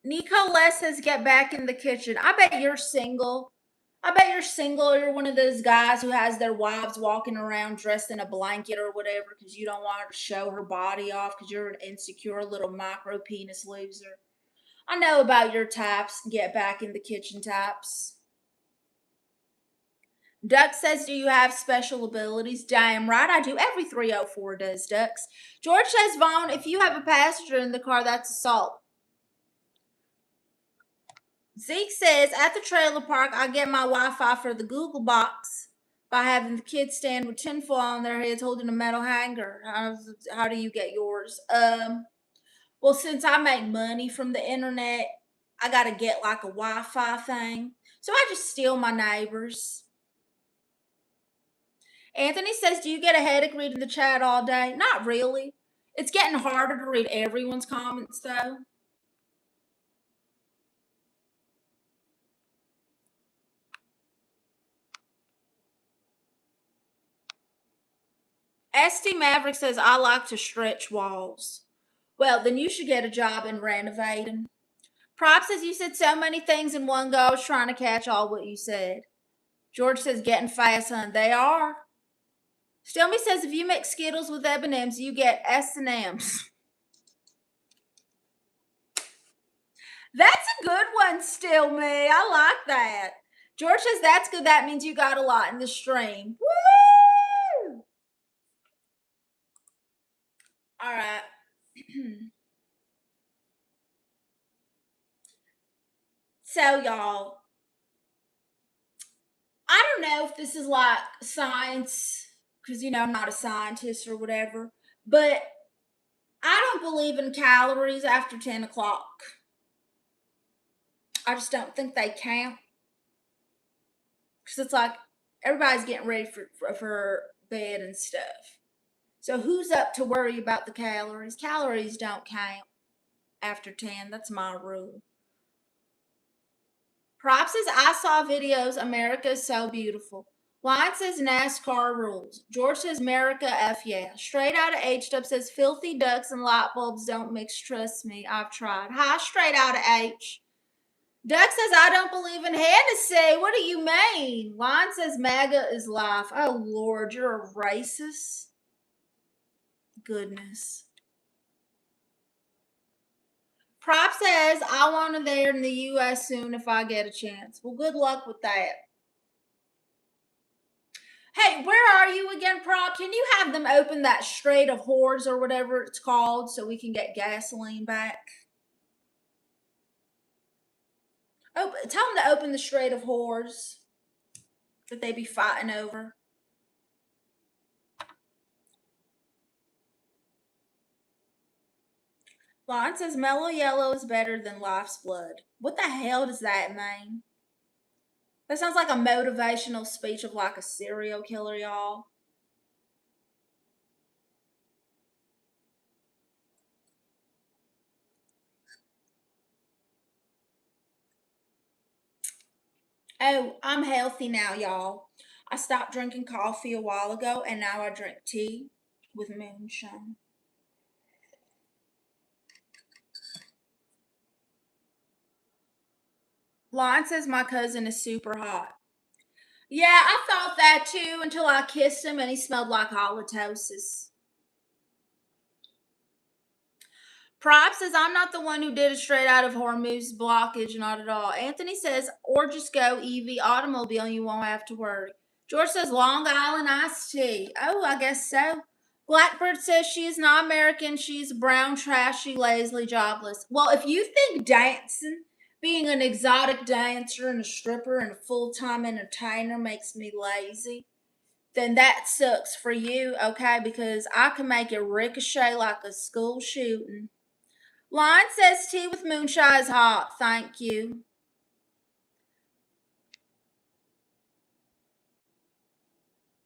Nicolette says, get back in the kitchen. I bet you're single. I bet you're single or you're one of those guys who has their wives walking around dressed in a blanket or whatever because you don't want her to show her body off because you're an insecure little micro penis loser. I know about your types. Get back in the kitchen types. Duck says, do you have special abilities? Damn right I do. Every 304 does, Ducks. George says, Vaughn, if you have a passenger in the car, that's assault. Zeke says, at the trailer park, I get my Wi-Fi for the Google box by having the kids stand with tinfoil on their heads holding a metal hanger. How do you get yours? Well, since I make money from the internet, I got to get like a Wi-Fi thing. So I just steal my neighbors. Anthony says, do you get a headache reading the chat all day? Not really. It's getting harder to read everyone's comments, though. ST Maverick says, I like to stretch walls. Well, then you should get a job in renovating. Prop says you said so many things in one go. I was trying to catch all what you said. George says getting fast, son. They are. Stelmy says if you mix Skittles with M&Ms, you get S&Ms. That's a good one, Stelmy. I like that. George says that's good. That means you got a lot in the stream. Woo! All right. So, y'all, I don't know if this is like science, because, I'm not a scientist or whatever, but I don't believe in calories after 10 o'clock. I just don't think they count. Because it's like everybody's getting ready for bed and stuff. So who's up to worry about the calories? Calories don't count after 10. That's my rule. Prop says, I saw videos. America is so beautiful. Lion says NASCAR rules. George says America F yeah. Straight out of H-Dub says filthy ducks and light bulbs don't mix. Trust me, I've tried. Hi, straight out of H. Duck says, I don't believe in Hennessi. What do you mean? Lion says MAGA is life. Oh, Lord, you're a racist. Goodness. Prop says, I want to there in the U.S. soon if I get a chance. Well, good luck with that. Hey, where are you again, Prop? Can you have them open that Strait of Whores or whatever it's called so we can get gasoline back? Oh, tell them to open the Strait of Whores that they be fighting over. Lion says mellow yellow is better than life's blood. What the hell does that mean? That sounds like a motivational speech of like a serial killer, y'all. Oh, I'm healthy now, y'all. I stopped drinking coffee a while ago and now I drink tea with moonshine. Lion says my cousin is super hot. Yeah, I thought that too until I kissed him and he smelled like halitosis. Prop says I'm not the one who did it straight out of Hormuz blockage, not at all. Anthony says, or just go EV automobile and you won't have to worry. George says Long Island iced tea. Oh, I guess so. Blackbird says she is not American. She's brown, trashy, lazily, jobless. Well, if you think dancing, being an exotic dancer and a stripper and a full-time entertainer makes me lazy, then that sucks for you, okay? Because I can make it ricochet like a school shooting. Lion says tea with moonshine is hot. Thank you.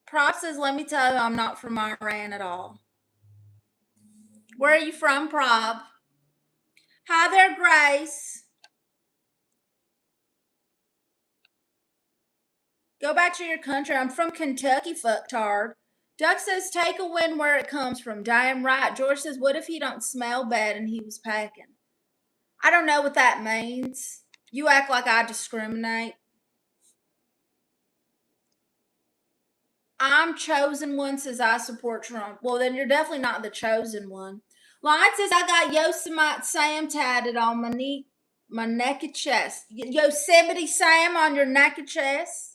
Prop says, let me tell you, I'm not from Iran at all. Where are you from, Prop? Hi there, Grace. Go back to your country. I'm from Kentucky, fucktard. Duck says, take a win where it comes from. Damn right. George says, what if he don't smell bad and he was packing? I don't know what that means. You act like I discriminate. I'm chosen one, says I support Trump. Well, then you're definitely not the chosen one. Lion says I got Yosemite Sam tatted on my knee, my naked chest. Yosemite Sam on your naked chest.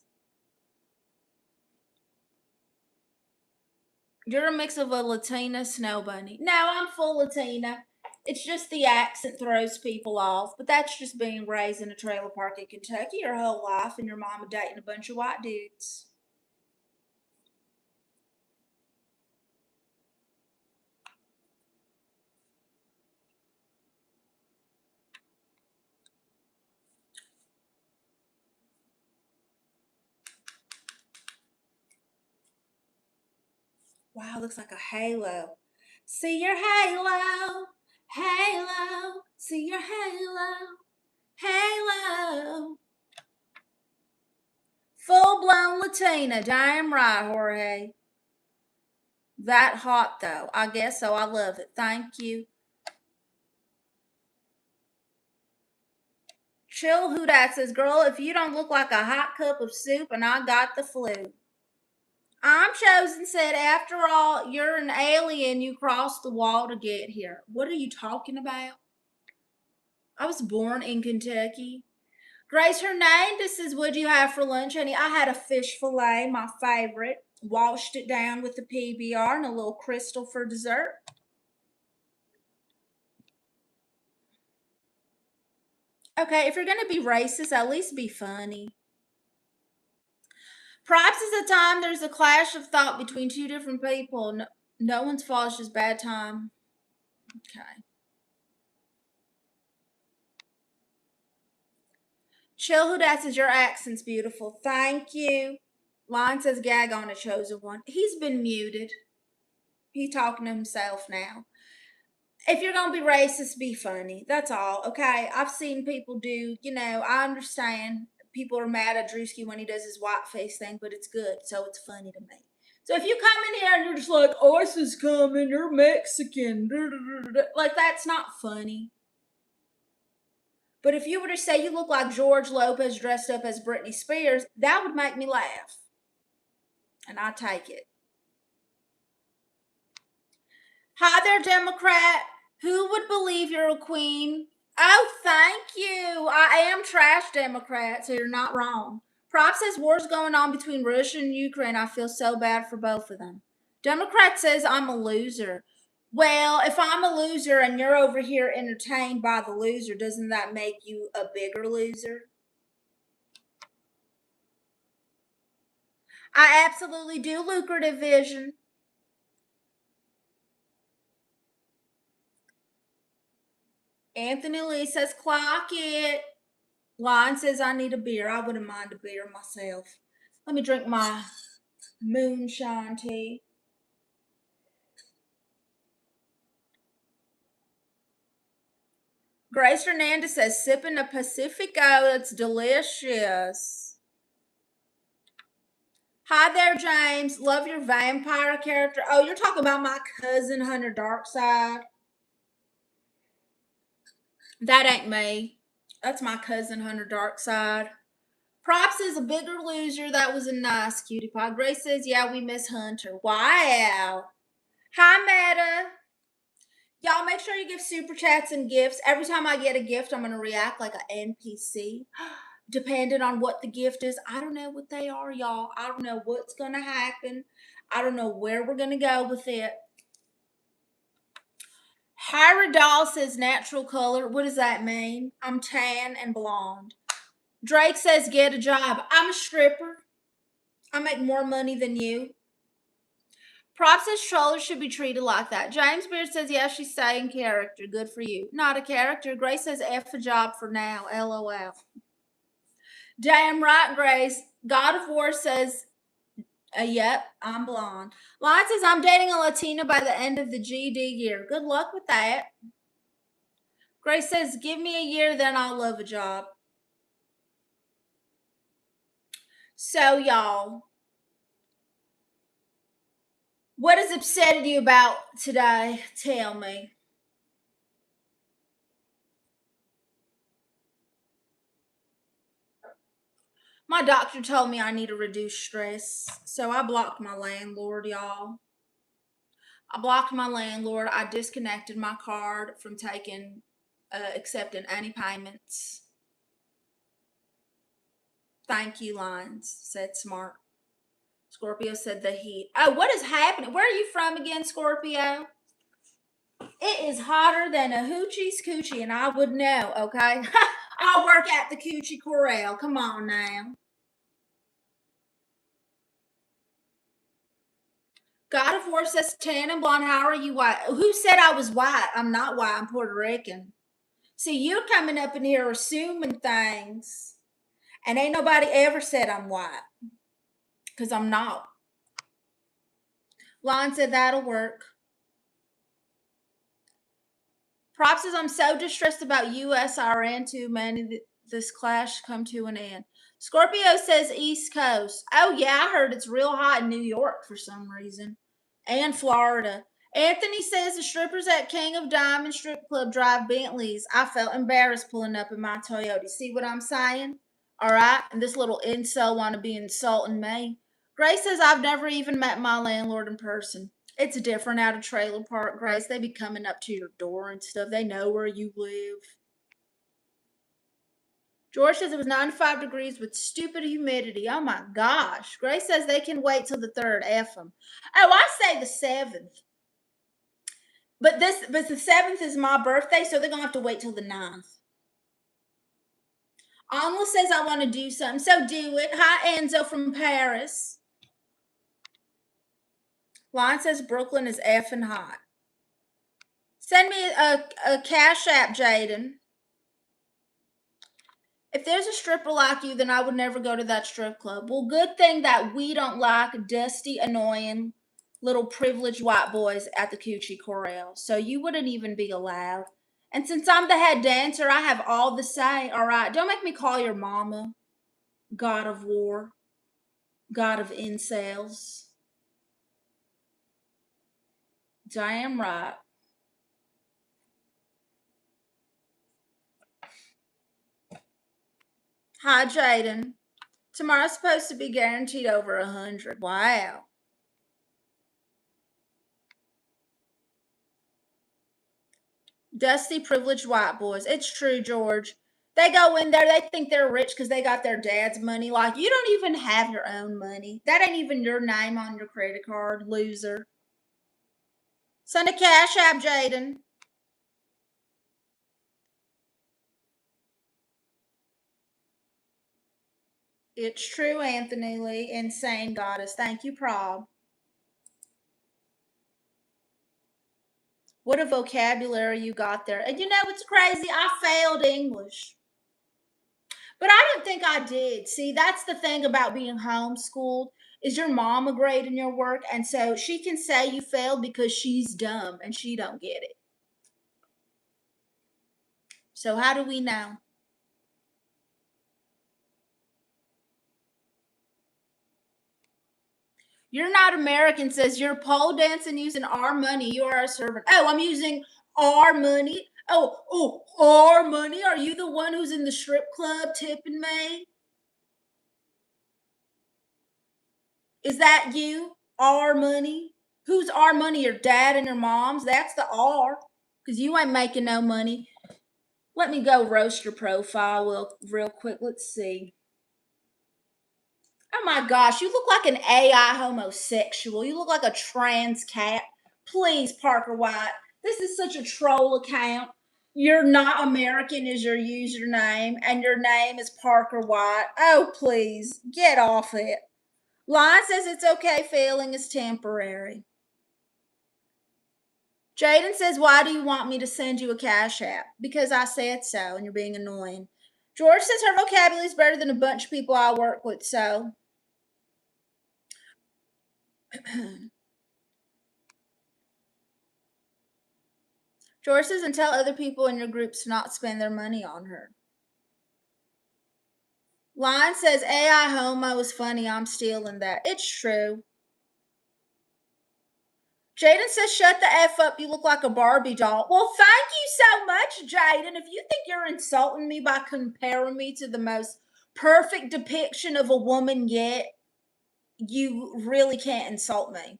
You're a mix of a Latina snow bunny. No, I'm full Latina. It's just the accent throws people off. But that's just being raised in a trailer park in Kentucky your whole life and your mama dating a bunch of white dudes. Wow, looks like a halo. See your halo, halo, see your halo, halo. Full blown Latina, damn right, Jorge. That hot though, I guess so. I love it. Thank you. Chill Who Dat says, girl, if you don't look like a hot cup of soup and I got the flu. I'm Chosen said, after all, you're an alien. You crossed the wall to get here. What are you talking about? I was born in Kentucky. Grace Hernandez says, what'd you have for lunch, honey? I had a fish fillet, my favorite. Washed it down with the PBR and a little crystal for dessert. Okay, if you're going to be racist, at least be funny. Perhaps it's a time there's a clash of thought between two different people. No one's fault, it's just bad time. Okay. Chill Who Dat says, your accent's beautiful. Thank you. Line says, gag on a chosen one. He's been muted. He's talking to himself now. If you're going to be racist, be funny. That's all, okay? I've seen people do, I understand people are mad at Drewski when he does his white face thing, but it's good, so it's funny to me. So if you come in here and you're just like, ICE is coming, you're Mexican, like that's not funny. But if you were to say you look like George Lopez dressed up as Britney Spears, that would make me laugh. And I take it. Hi there, Democrat. Who would believe you're a queen? Oh, thank you. I am trash Democrat, so you're not wrong. Prop says war's going on between Russia and Ukraine. I feel so bad for both of them. Democrat says I'm a loser. Well, if I'm a loser and you're over here entertained by the loser, doesn't that make you a bigger loser? I absolutely do lucrative vision. Anthony Lee says, clock it. Line says, I need a beer. I wouldn't mind a beer myself. Let me drink my moonshine tea. Grace Hernandez says, sipping a Pacifico. It's delicious. Hi there, James. Love your vampire character. Oh, you're talking about my cousin, Hunter Darkside. That ain't me. That's my cousin, Hunter Darkside. Props is a bigger loser. That was a nice cutie pie. Grace says, yeah, we miss Hunter. Wow. Hi, Meta. Y'all make sure you give super chats and gifts. Every time I get a gift, I'm going to react like an NPC. Depending on what the gift is. I don't know what they are, y'all. I don't know what's going to happen. I don't know where we're going to go with it. Doll says natural color. What does that mean? I'm tan and blonde. Drake says get a job. I'm a stripper. I make more money than you. Prop says trollers should be treated like that. James Beard says, yeah, she's saying character. Good for you. Not a character. Grace says F a job for now. LOL. Damn right, Grace. God of War says, yep, I'm blonde. Lion says, I'm dating a Latina by the end of the GD year. Good luck with that. Grace says, give me a year, then I'll love a job. So, y'all, what has upsetted you about today? Tell me. My doctor told me I need to reduce stress, so I blocked my landlord, y'all. I blocked my landlord. I disconnected my card from accepting any payments. Thank you, Lines, said Smart. Scorpio said the heat. Oh, what is happening? Where are you from again, Scorpio? It is hotter than a hoochie's coochie, and I would know, okay? I'll work at the Coochie Corral. Come on now. God of War says tan and blonde. How are you white? Who said I was white? I'm not white. I'm Puerto Rican. See, you're coming up in here assuming things, and ain't nobody ever said I'm white, because I'm not. Lon said that'll work. Prop says I'm so distressed about USRN too many. This clash come to an end. Scorpio says East Coast. Oh yeah, I heard it's real hot in New York for some reason, and Florida. Anthony says the strippers at King of Diamond Strip Club drive Bentleys. I felt embarrassed pulling up in my Toyota. See what I'm saying? All right. And this little incel want to be insulting me. Grace says I've never even met my landlord in person. It's different out of trailer park, Grace. They be coming up to your door and stuff. They know where you live. George says it was 95 degrees with stupid humidity. Oh my gosh. Grace says they can wait till the 3rd. F them. Oh, I say the 7th. But the 7th is my birthday, so they're gonna have to wait till the 9th. Alma says I want to do something, so do it. Hi, Enzo from Paris. Lion says Brooklyn is effing hot. Send me a cash app, Jaden. If there's a stripper like you, then I would never go to that strip club. Well, good thing that we don't like dusty, annoying, little privileged white boys at the Coochie Corral. So you wouldn't even be allowed. And since I'm the head dancer, I have all the say. All right, don't make me call your mama God of War, God of incels. Damn right. Hi, Jaden. Tomorrow's supposed to be guaranteed over 100. Wow. Dusty, privileged white boys. It's true, George. They go in there, they think they're rich because they got their dad's money. Like, you don't even have your own money. That ain't even your name on your credit card, loser. Send a cash app, Jaden. It's true, Anthony Lee. Insane goddess. Thank you, Prob. What a vocabulary you got there. And you know, it's crazy. I failed English. But I don't think I did. See, that's the thing about being homeschooled is your mama grading your work, and so she can say you failed because she's dumb and she don't get it. So how do we know? You're not American says you're pole dancing using our money. You are a servant. Oh, I'm using our money. Oh, our money. Are you the one who's in the strip club tipping me? Is that you? Our money? Who's our money? Your dad and your mom's? That's the R. Because you ain't making no money. Let me go roast your profile real quick. Let's see. Oh my gosh, you look like an AI homosexual. You look like a trans cat. Please, Parker White. This is such a troll account. You're not American is your username, and your name is Parker White. Oh, please, get off it. Lion says it's okay, failing is temporary. Jaden says, why do you want me to send you a cash app? Because I said so, and you're being annoying. George says her vocabulary is better than a bunch of people I work with, so. George says, and tell other people in your groups to not spend their money on her. Lion says, AI homo is funny. I'm stealing that. It's true. Jaden says, shut the F up. You look like a Barbie doll. Well, thank you so much, Jaden. If you think you're insulting me by comparing me to the most perfect depiction of a woman yet, you really can't insult me.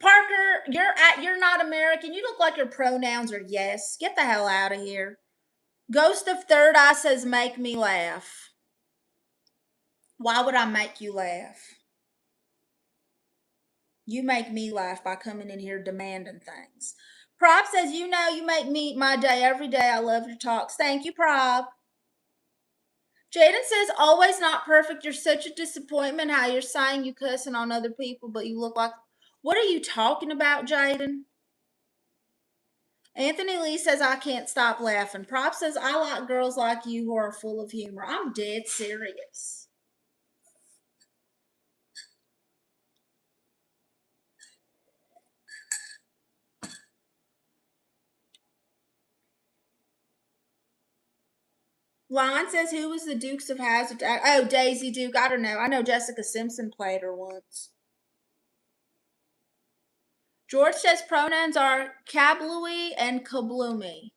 Parker, you're not American. You look like your pronouns are yes. Get the hell out of here. Ghost of Third Eye says, make me laugh. Why would I make you laugh? You make me laugh by coming in here demanding things. Prob says, you know, you make me my day every day. I love your talks. Thank you, Prob. Jaden says, always not perfect. You're such a disappointment. How you're saying you cussing on other people, but you look like. What are you talking about, Jaden? Anthony Lee says, I can't stop laughing. Prop says, I like girls like you who are full of humor. I'm dead serious. Lion says, who was the Dukes of Hazzard? Oh, Daisy Duke. I don't know. I know Jessica Simpson played her once. George says pronouns are kablooey and kabloomy.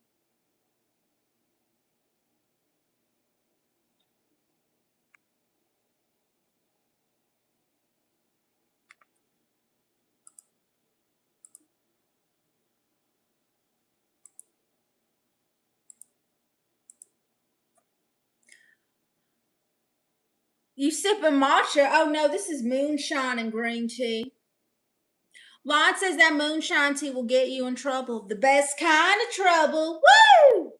You sipping matcha? Oh no, this is moonshine and green tea. Lon says that moonshine tea will get you in trouble. The best kind of trouble. Woo!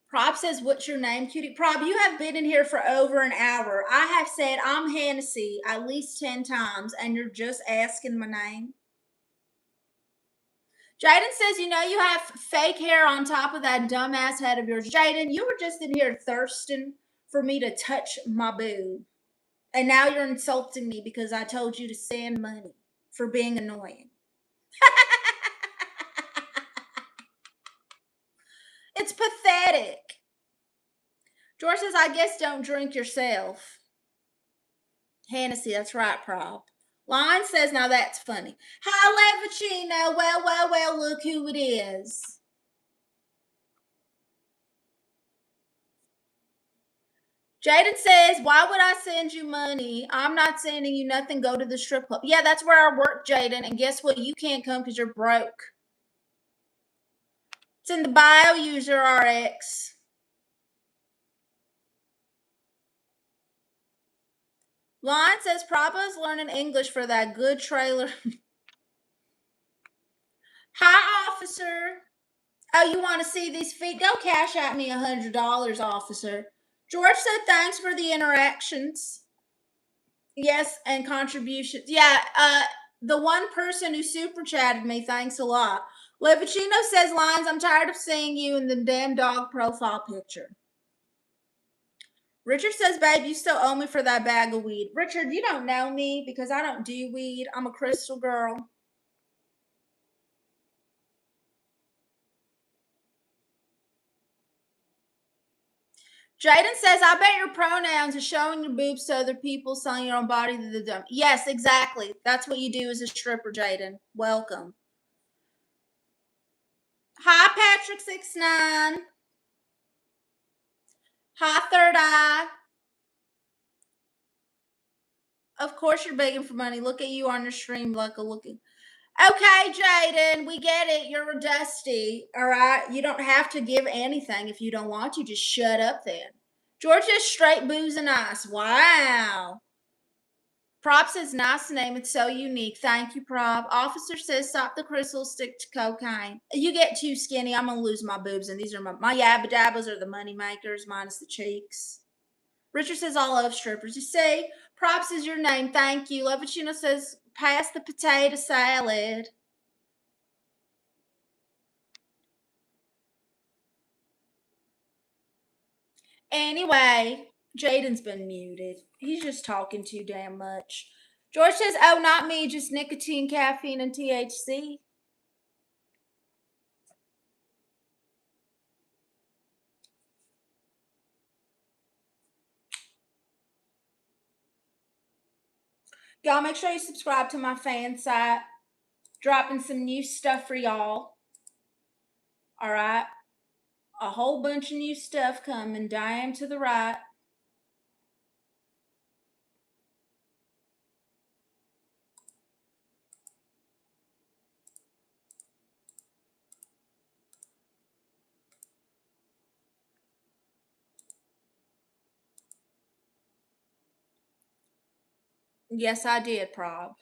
Prob says, what's your name, cutie? Prob, you have been in here for over an hour. I have said I'm Hennessi at least 10 times, and you're just asking my name. Jaden says, you know you have fake hair on top of that dumbass head of yours. Jaden, you were just in here thirsting for me to touch my boob. And now you're insulting me because I told you to send money for being annoying. It's pathetic. George says, I guess don't drink yourself. Hennessy, that's right, Prob. Lion says, now that's funny. Hi, Levicino. Well, look who it is. Jaden says, why would I send you money? I'm not sending you nothing. Go to the strip club. Yeah, that's where I work, Jaden. And guess what? You can't come because you're broke. It's in the bio, user RX. Lion says, Proba's learning English for that good trailer. Hi, officer. Oh, you want to see these feet? Go cash at me $100, officer. George said, thanks for the interactions. Yes, and contributions. Yeah, the one person who super chatted me, thanks a lot. Levicino says, Lines, I'm tired of seeing you in the damn dog profile picture. Richard says, babe, you still owe me for that bag of weed. Richard, you don't know me because I don't do weed. I'm a crystal girl. Jaden says, I bet your pronouns are showing your boobs to other people, selling your own body to the dumb. Yes, exactly. That's what you do as a stripper, Jaden. Welcome. Hi, Patrick69. Hi, Third Eye. Of course you're begging for money. Look at you on your stream, looking. Okay, Jaden, we get it. You're a Dusty, all right? You don't have to give anything if you don't want to. Just shut up then. George is straight booze and ice. Wow. Prop says, nice name. It's so unique. Thank you, Prop. Officer says, stop the crystals, stick to cocaine. You get too skinny, I'm going to lose my boobs. And these are my yabba dabbas are the money makers, minus the cheeks. Richard says, I love strippers. You see, Props is your name. Thank you. Levicino says, pass the potato salad. Anyway, Jaden's been muted. He's just talking too damn much. George says, oh, not me, just nicotine, caffeine, and THC. Y'all make sure you subscribe to my fan site. Dropping some new stuff for y'all. All right. A whole bunch of new stuff coming. Diane to the right. Yes, I did, Prob.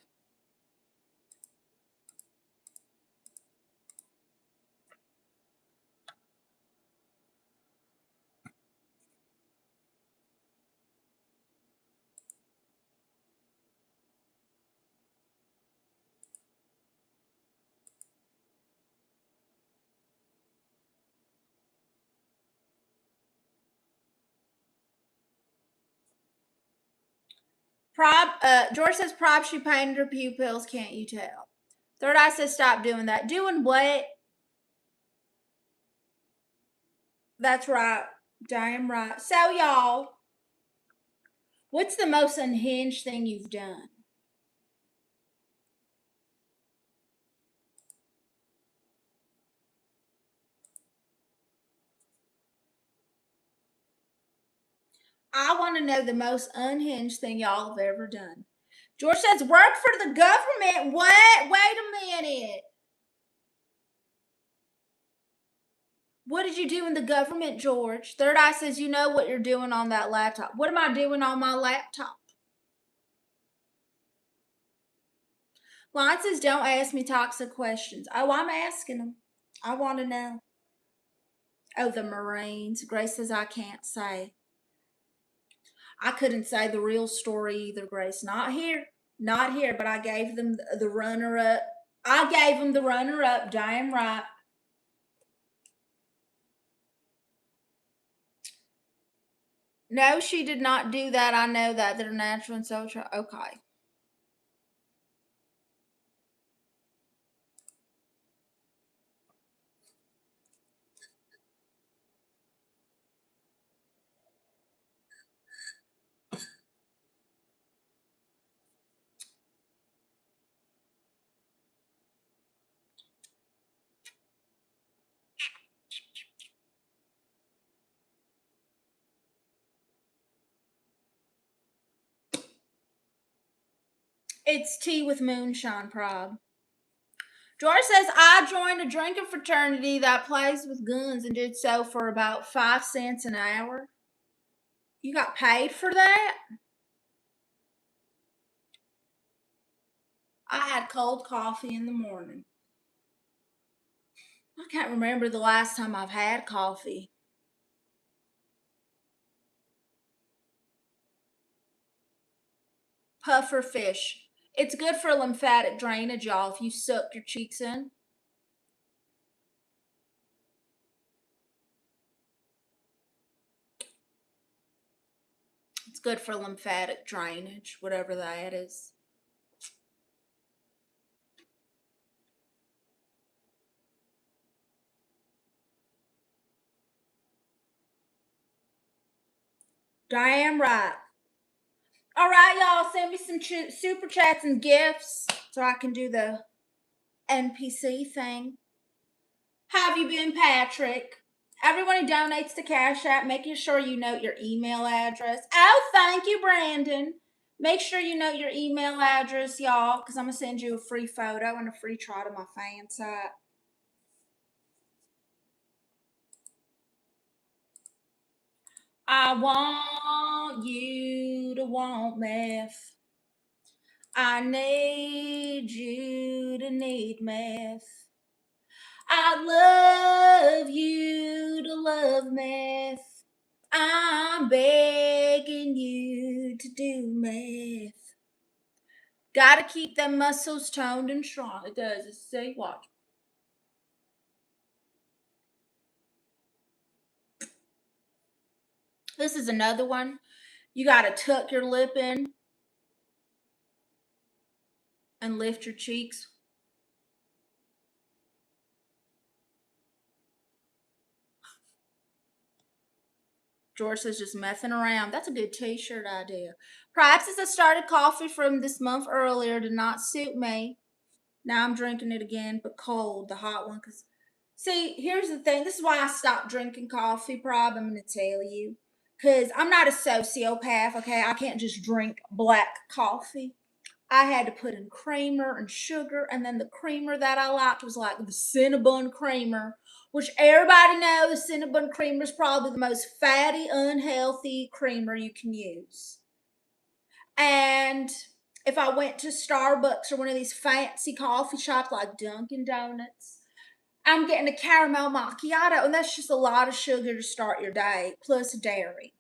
George says, Prob, she painted her pupils. Can't you tell? Third Eye says, stop doing that. Doing what? That's right. Damn right. So, y'all, what's the most unhinged thing you've done? I want to know the most unhinged thing y'all have ever done. George says, work for the government. What? Wait a minute. What did you do in the government, George? Third Eye says, you know what you're doing on that laptop. What am I doing on my laptop? Lion says, don't ask me toxic questions. Oh, I'm asking them. I want to know. Oh, the Marines. Grace says, I can't say. I couldn't say the real story either, Grace. Not here. Not here, but I gave them the runner up. I gave them the runner up. Damn right. No, she did not do that. I know that. They're natural and social. Okay. It's tea with moonshine, prob. George says, I joined a drinking fraternity that plays with guns and did so for about 5 cents an hour. You got paid for that? I had cold coffee in the morning. I can't remember the last time I've had coffee. Puffer fish. It's good for lymphatic drainage, y'all, if you suck your cheeks in. It's good for lymphatic drainage, whatever that is. Damn right. All right, y'all, send me some super chats and gifts so I can do the NPC thing. How have you been, Patrick? Everyone who donates to Cash App, making sure you note your email address. Oh, thank you, Brandon. Make sure you note your email address, y'all, because I'm going to send you a free photo and a free try to my fan site. I want you to want meth. I need you to need meth. I love you to love meth. I'm begging you to do meth. Gotta keep them muscles toned and strong. It does. It's say watch. This is another one. You gotta tuck your lip in and lift your cheeks. George says just messing around. That's a good t-shirt idea. Perhaps as I started coffee from this month earlier did not suit me. Now I'm drinking it again, but cold, the hot one. Cause see, here's the thing. This is why I stopped drinking coffee. Prob, I'm gonna tell you, cause I'm not a sociopath. Okay, I can't just drink black coffee. I had to put in creamer and sugar, and then the creamer that I liked was like the Cinnabon creamer, which everybody knows Cinnabon creamer is probably the most fatty, unhealthy creamer you can use. And if I went to Starbucks or one of these fancy coffee shops like Dunkin' Donuts, I'm getting a caramel macchiato, and that's just a lot of sugar to start your day, plus dairy.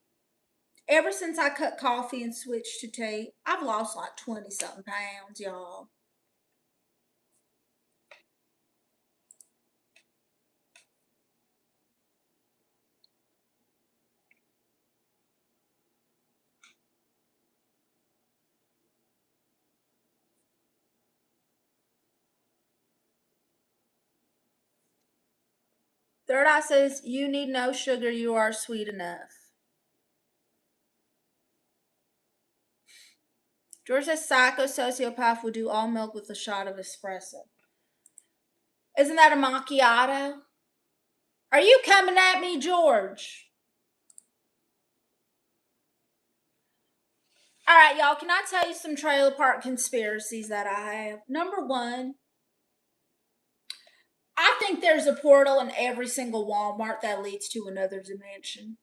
Ever since I cut coffee and switched to tea, I've lost like 20 something pounds, y'all. Third eye says, you need no sugar, you are sweet enough. George says, psycho sociopath will do all milk with a shot of espresso. Isn't that a macchiato? Are you coming at me, George? All right, y'all, can I tell you some trailer park conspiracies that I have? Number one, I think there's a portal in every single Walmart that leads to another dimension.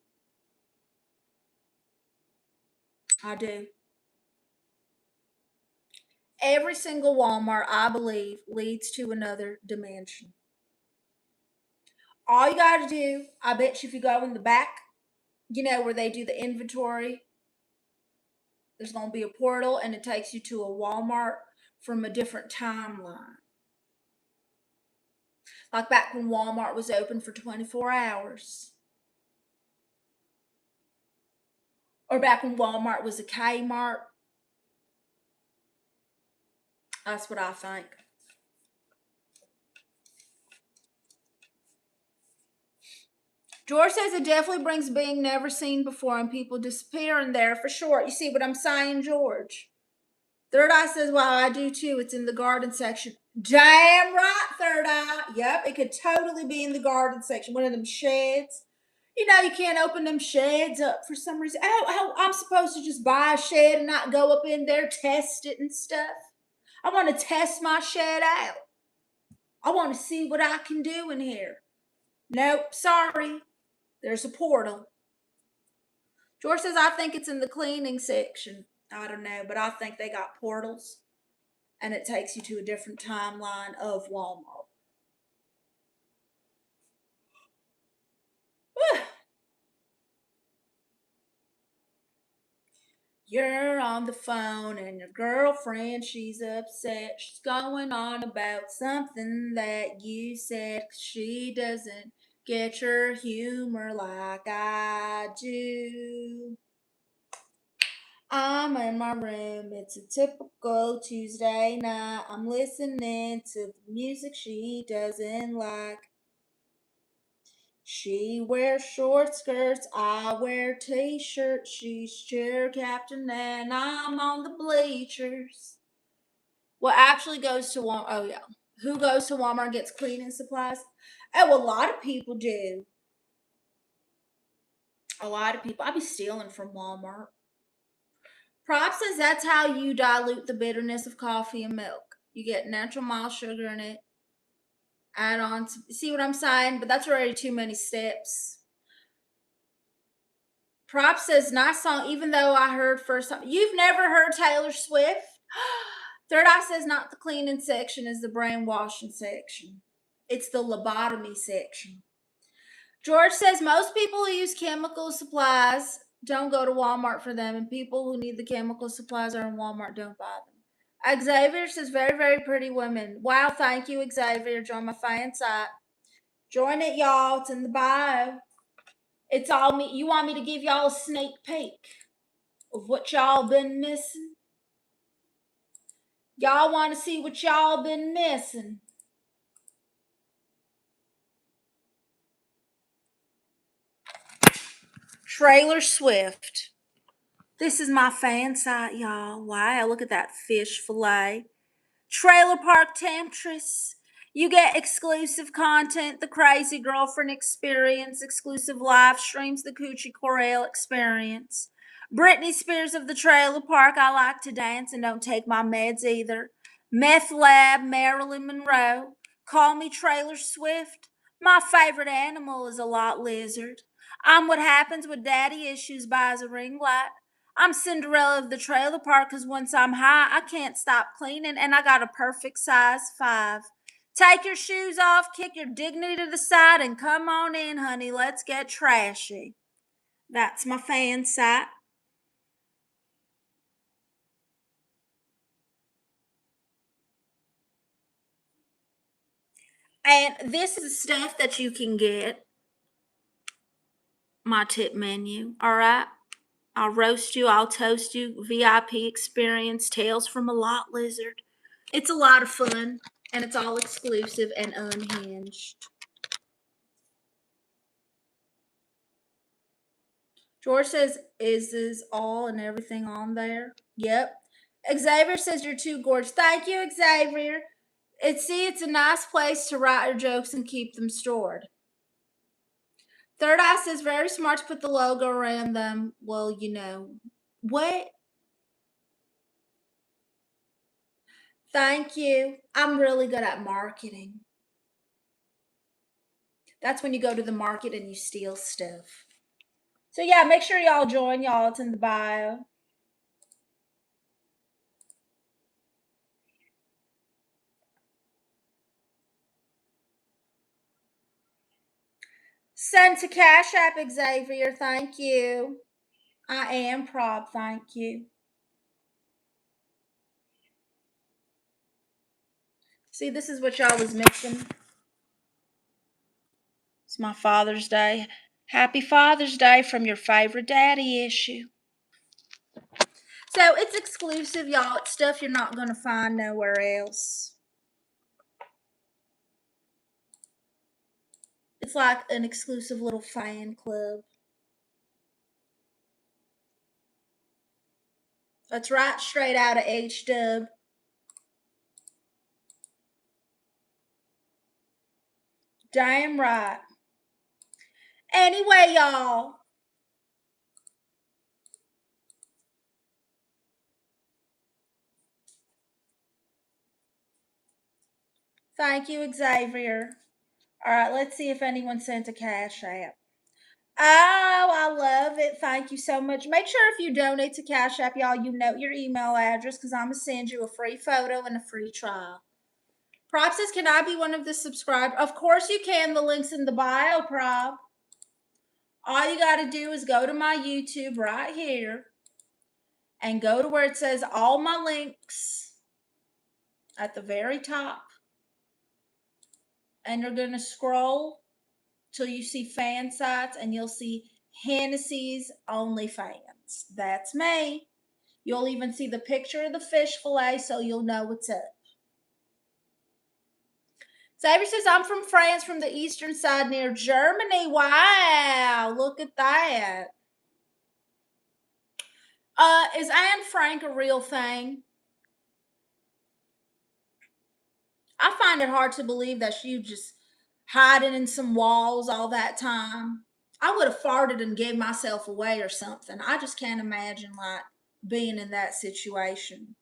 I do. Every single Walmart, I believe, leads to another dimension. All you got to do, I bet you if you go in the back, where they do the inventory, there's going to be a portal and it takes you to a Walmart from a different timeline. Like back when Walmart was open for 24 hours. Or back when Walmart was a Kmart. That's what I think. George says it definitely brings being never seen before and people disappearing there for sure. You see what I'm saying, George? Third eye says, well, I do too. It's in the garden section. Damn right, third eye. Yep, it could totally be in the garden section. One of them sheds. You can't open them sheds up for some reason. I'm supposed to just buy a shed and not go up in there, test it and stuff. I want to test my shed out. I want to see what I can do in here. Nope, sorry. There's a portal. George says, I think it's in the cleaning section. I don't know, but I think they got portals. And it takes you to a different timeline of Walmart. You're on the phone and your girlfriend, she's upset. She's going on about something that you said. She doesn't get your humor like I do. I'm in my room. It's a typical Tuesday night. I'm listening to the music she doesn't like. She wears short skirts, I wear t-shirts. She's cheer captain and I'm on the bleachers. What actually goes to Walmart? Oh yeah. Who goes to Walmart and gets cleaning supplies? Oh, a lot of people do. A lot of people. I be stealing from Walmart. Prop says that's how you dilute the bitterness of coffee and milk. You get natural mild sugar in it. Add on. See what I'm saying? But that's already too many steps. Prop says, nice song, even though I heard first time. You've never heard Taylor Swift? Third Eye says, not the cleaning section, is the brainwashing section. It's the lobotomy section. George says, most people who use chemical supplies don't go to Walmart for them, and people who need the chemical supplies are in Walmart don't buy them. Xavier says, very, very pretty women. Wow, thank you, Xavier. Join my fan site. Join it, y'all. It's in the bio. It's all me. You want me to give y'all a sneak peek of what y'all been missing? Y'all want to see what y'all been missing? Taylor Swift. This is my fan site, y'all. Wow, look at that fish fillet. Trailer Park Temptress. You get exclusive content, the Crazy Girlfriend Experience, exclusive live streams, the Coochie Corral Experience. Britney Spears of the Trailer Park, I like to dance and don't take my meds either. Meth Lab, Marilyn Monroe. Call me Trailer Swift. My favorite animal is a lot lizard. I'm what happens when daddy issues buys a ring light. I'm Cinderella of the trailer park because once I'm high, I can't stop cleaning and I got a perfect size 5. Take your shoes off, kick your dignity to the side, and come on in, honey. Let's get trashy. That's my fan site. And this is stuff that you can get. My tip menu, all right? I'll roast you, I'll toast you, VIP experience, Tales from a Lot Lizard. It's a lot of fun, and it's all exclusive and unhinged. George says, is this all and everything on there? Yep. Xavier says, you're too gorgeous. Thank you, Xavier. It's a nice place to write your jokes and keep them stored. Third Eye says, very smart to put the logo around them. Well, you know. What? Thank you. I'm really good at marketing. That's when you go to the market and you steal stuff. So yeah, make sure y'all join y'all. It's in the bio. Send to Cash App, Xavier. Thank you. I am proud. Thank you. See, this is what y'all was missing. It's my Father's Day. Happy Father's Day from your favorite daddy issue. So it's exclusive, y'all. It's stuff you're not going to find nowhere else. It's like an exclusive little fan club. That's right, straight out of H-Dub. Damn right. Anyway, y'all. Thank you, Xavier. All right, let's see if anyone sent a Cash App. Oh, I love it. Thank you so much. Make sure if you donate to Cash App, y'all, you note your email address because I'm going to send you a free photo and a free trial. Prop says, can I be one of the subscribers? Of course you can. The link's in the bio, Prop. All you got to do is go to my YouTube right here and go to where it says all my links at the very top. And you're going to scroll till you see fan sites and you'll see Hennessi's OnlyFans. That's me. You'll even see the picture of the fish fillet so you'll know what's up. Xavier says, I'm from France, from the eastern side near Germany. Wow, look at that. Is Anne Frank a real thing? I find it hard to believe that she just hiding in some walls all that time. I would have farted and gave myself away or something. I just can't imagine like being in that situation.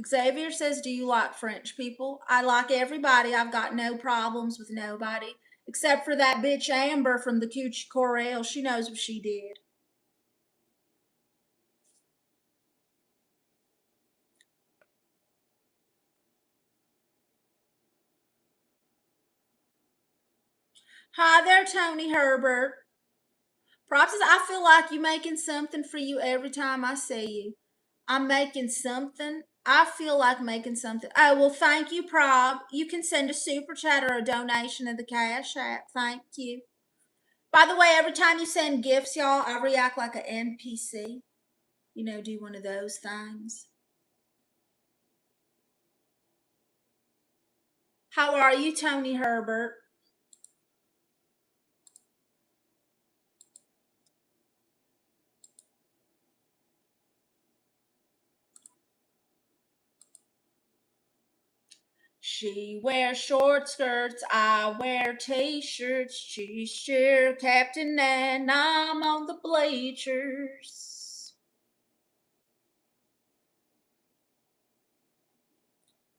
Xavier says, do you like French people? I like everybody. I've got no problems with nobody. Except for that bitch Amber from the Coochie Corral. She knows what she did. Hi there, Tony Herbert. Props says, I feel like you making something for you every time I see you. I'm making something. I feel like making something. Oh, well, thank you, Prob. You can send a super chat or a donation to the Cash App. Thank you. By the way, every time you send gifts, y'all, I react like an NPC. You know, do one of those things. How are you, Tony Herbert? She wears short skirts, I wear t-shirts. She's cheer captain and I'm on the bleachers.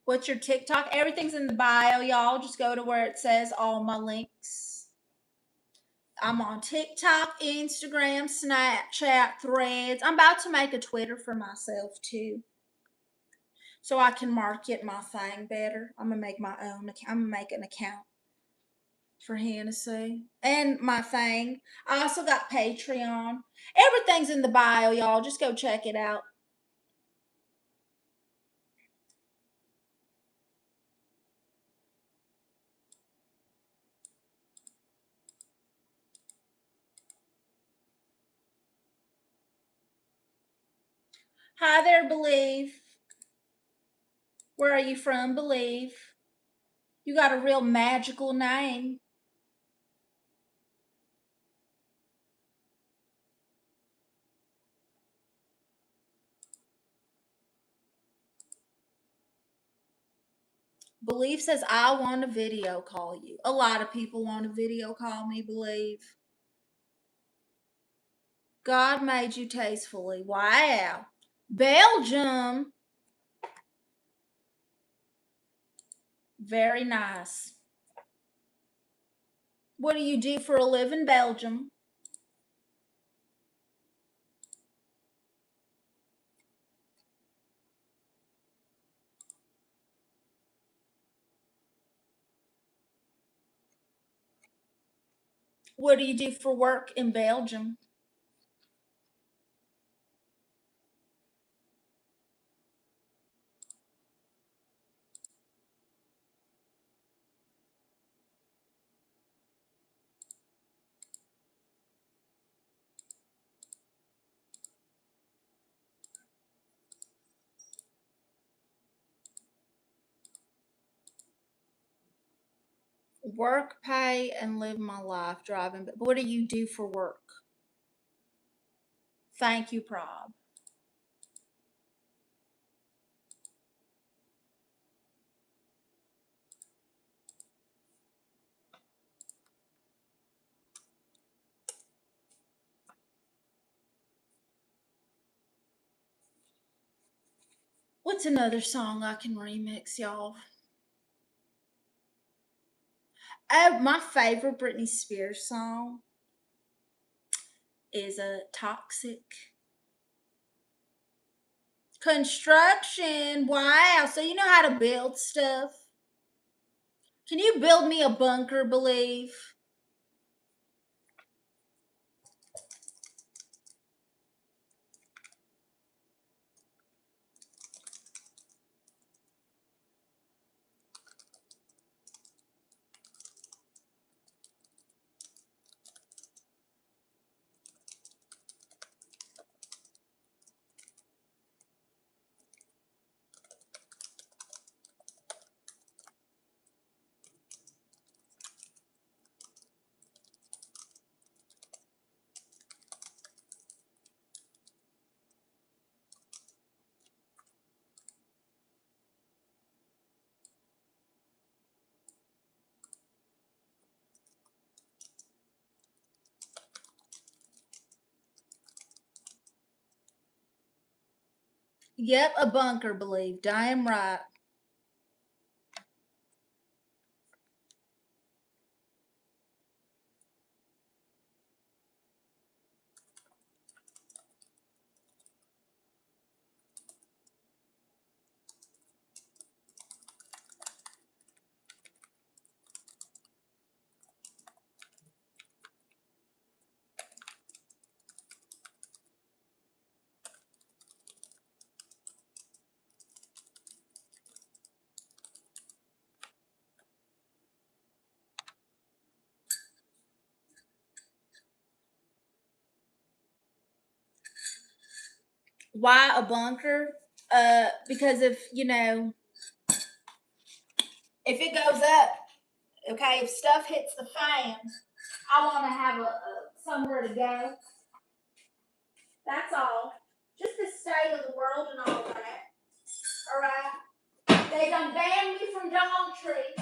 What's your TikTok? Everything's in the bio, y'all. Just go to where it says all my links. I'm on TikTok, Instagram, Snapchat, Threads. I'm about to make a Twitter for myself too, so I can market my thing better. I'm gonna make my own. I'm gonna make an account for Hennessi and my thing. I also got Patreon. Everything's in the bio, y'all. Just go check it out. Hi there, Believe. Where are you from, Believe? You got a real magical name. Believe says, I want to video call you. A lot of people want to video call me, Believe. God made you tastefully. Wow. Belgium. Very nice. What do you do for a living, Belgium? What do you do for work in Belgium? Work, pay, and live my life driving. But what do you do for work? Thank you, Prob. What's another song I can remix, y'all? Oh, my favorite Britney Spears song is a Toxic. Construction. Wow. So you know how to build stuff? Can you build me a bunker, Believe? Yep, a bunker, Believe. Damn right. Why a bunker? Because if it goes up, okay, if stuff hits the fan, I want to have a somewhere to go. That's all. Just the state of the world and all that. All right. They done banned me from Dollar Tree.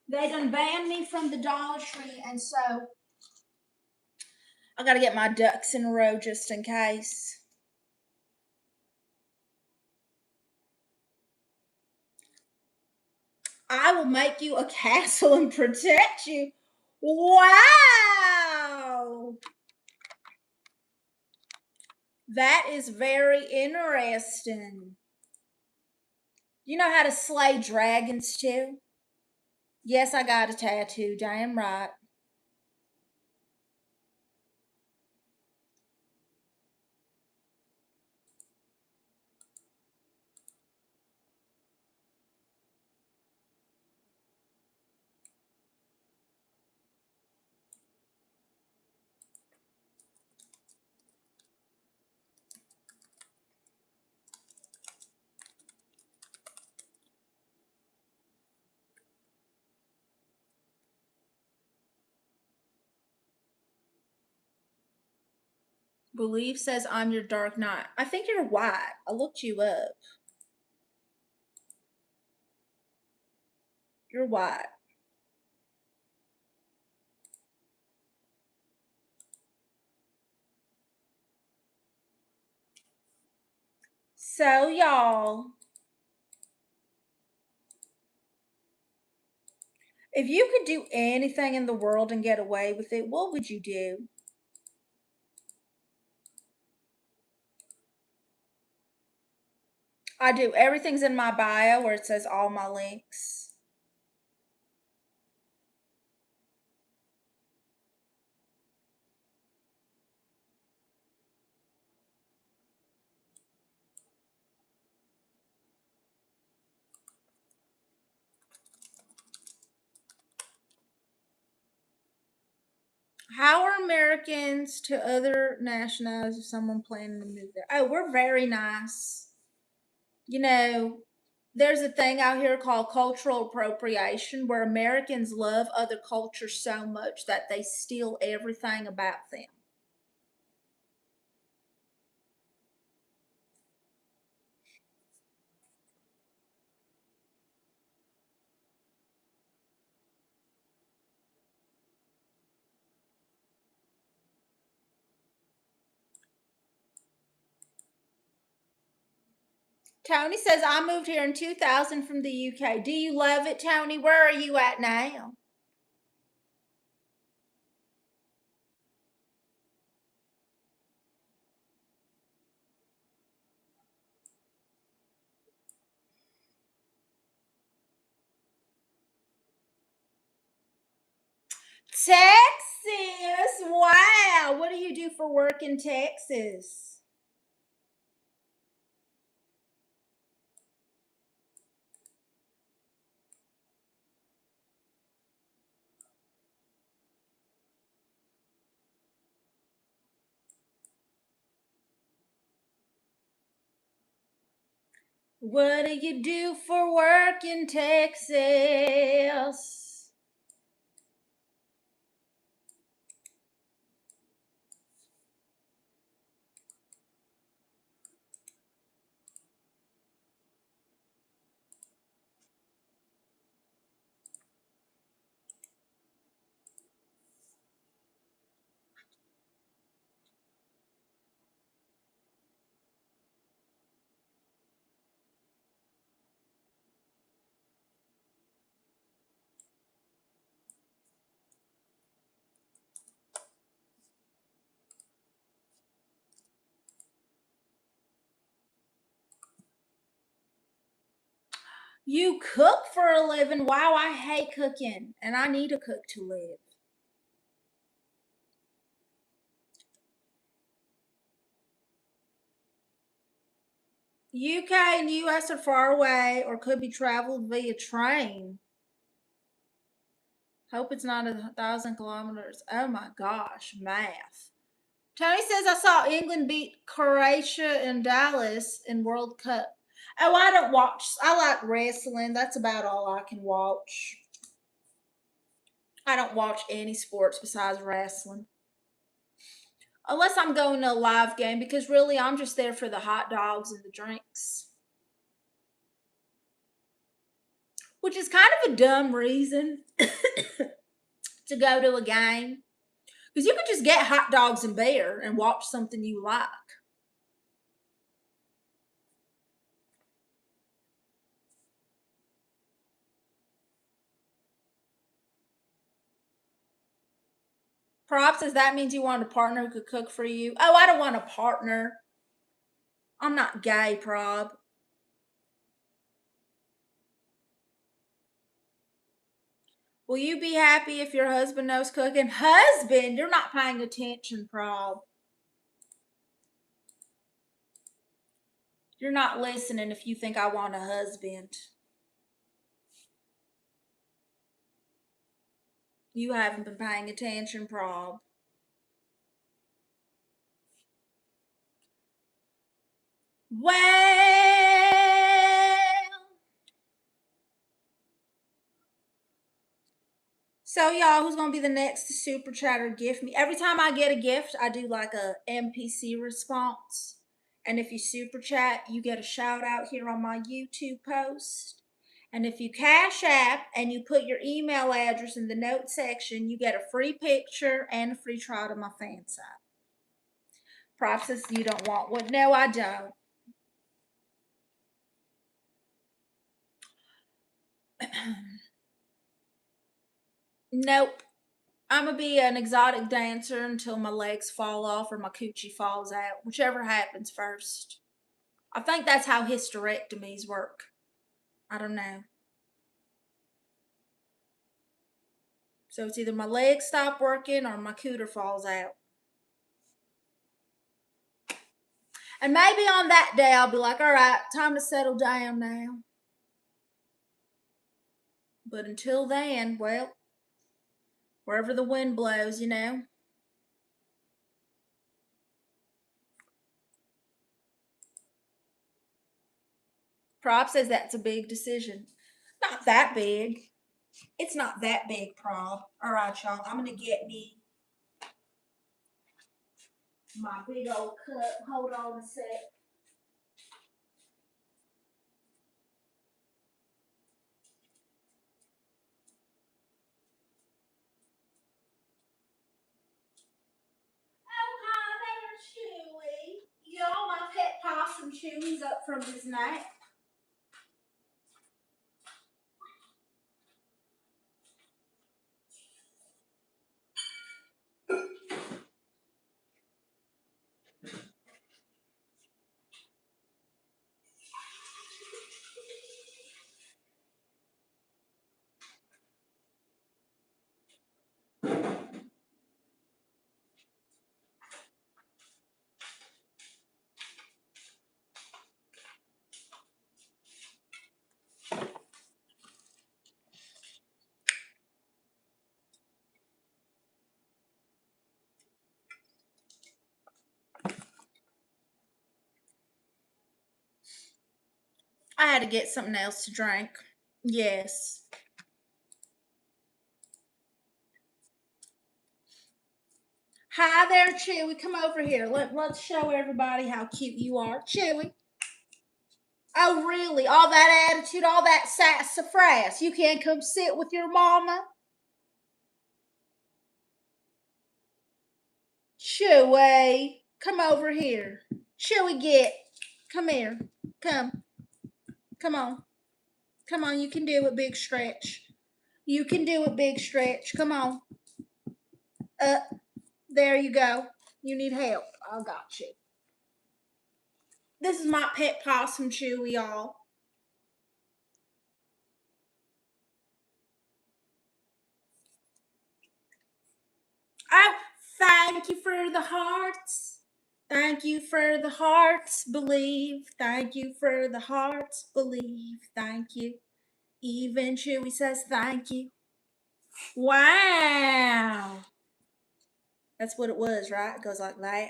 They done banned me from the Dollar Tree, and so I got to get my ducks in a row just in case. I will make you a castle and protect you. Wow. That is very interesting. You know how to slay dragons too? Yes, I got a tattoo. Damn right. Believe says I'm your dark knight. I think you're white. I looked you up. You're white. So, y'all, if you could do anything in the world and get away with it, what would you do? I do. Everything's in my bio where it says all my links. How are Americans to other nationalities if someone planning to move there? Oh, we're very nice. You know, there's a thing out here called cultural appropriation where Americans love other cultures so much that they steal everything about them. Tony says, I moved here in 2000 from the UK. Do you love it, Tony? Where are you at now? Texas. Wow. What do you do for work in Texas? What do you do for work in Texas? You cook for a living. Wow, I hate cooking and I need a cook to live. UK and US are far away or could be traveled via train. Hope it's not 1,000 kilometers. Oh my gosh, math. Tony says I saw England beat Croatia in Dallas in World Cup. Oh, I don't watch. I like wrestling. That's about all I can watch. I don't watch any sports besides wrestling. Unless I'm going to a live game because really I'm just there for the hot dogs and the drinks. Which is kind of a dumb reason to go to a game. Because you could just get hot dogs and beer and watch something you like. Props says that means you want a partner who could cook for you. Oh, I don't want a partner. I'm not gay, Prob. Will you be happy if your husband knows cooking? Husband, you're not paying attention, Prob. You're not listening if you think I want a husband. You haven't been paying attention, Prob. Well, So y'all, who's gonna be the next super chatter gift me? Every time I get a gift, I do like a NPC response. And if you super chat, you get a shout out here on my YouTube post. And if you cash app and you put your email address in the note section, you get a free picture and a free trial to my fan site. Process you don't want one. No, I don't. Nope. I'm gonna be an exotic dancer until my legs fall off or my coochie falls out, whichever happens first. I think that's how hysterectomies work. I don't know. So it's either my legs stop working or my cooter falls out. And maybe on that day I'll be like, all right, time to settle down now. But until then, well, wherever the wind blows, you know. Prop says that's a big decision. Not that big. It's not that big, Prop. All right, y'all. I'm going to get me my big old cup. Hold on a sec. Oh, hi there, Chewy. Y'all, my pet possum Chewy's up from his nap. I had to get something else to drink. Yes. Hi there, Chewy. Come over here. Let's show everybody how cute you are. Chewy. Oh, really? All that attitude, all that sassafras. You can't come sit with your mama? Chewy, come over here. Chewy, get. Come here. Come. Come on. Come on, you can do it, big stretch. You can do it, big stretch. Come on. There you go. You need help. I got you. This is my pet possum, Chewy, y'all. Oh, thank you for the hearts. Thank you for the hearts, believe. Thank you for the hearts, believe. Thank you. Even Chewy says thank you. Wow. That's what it was, right? It goes like that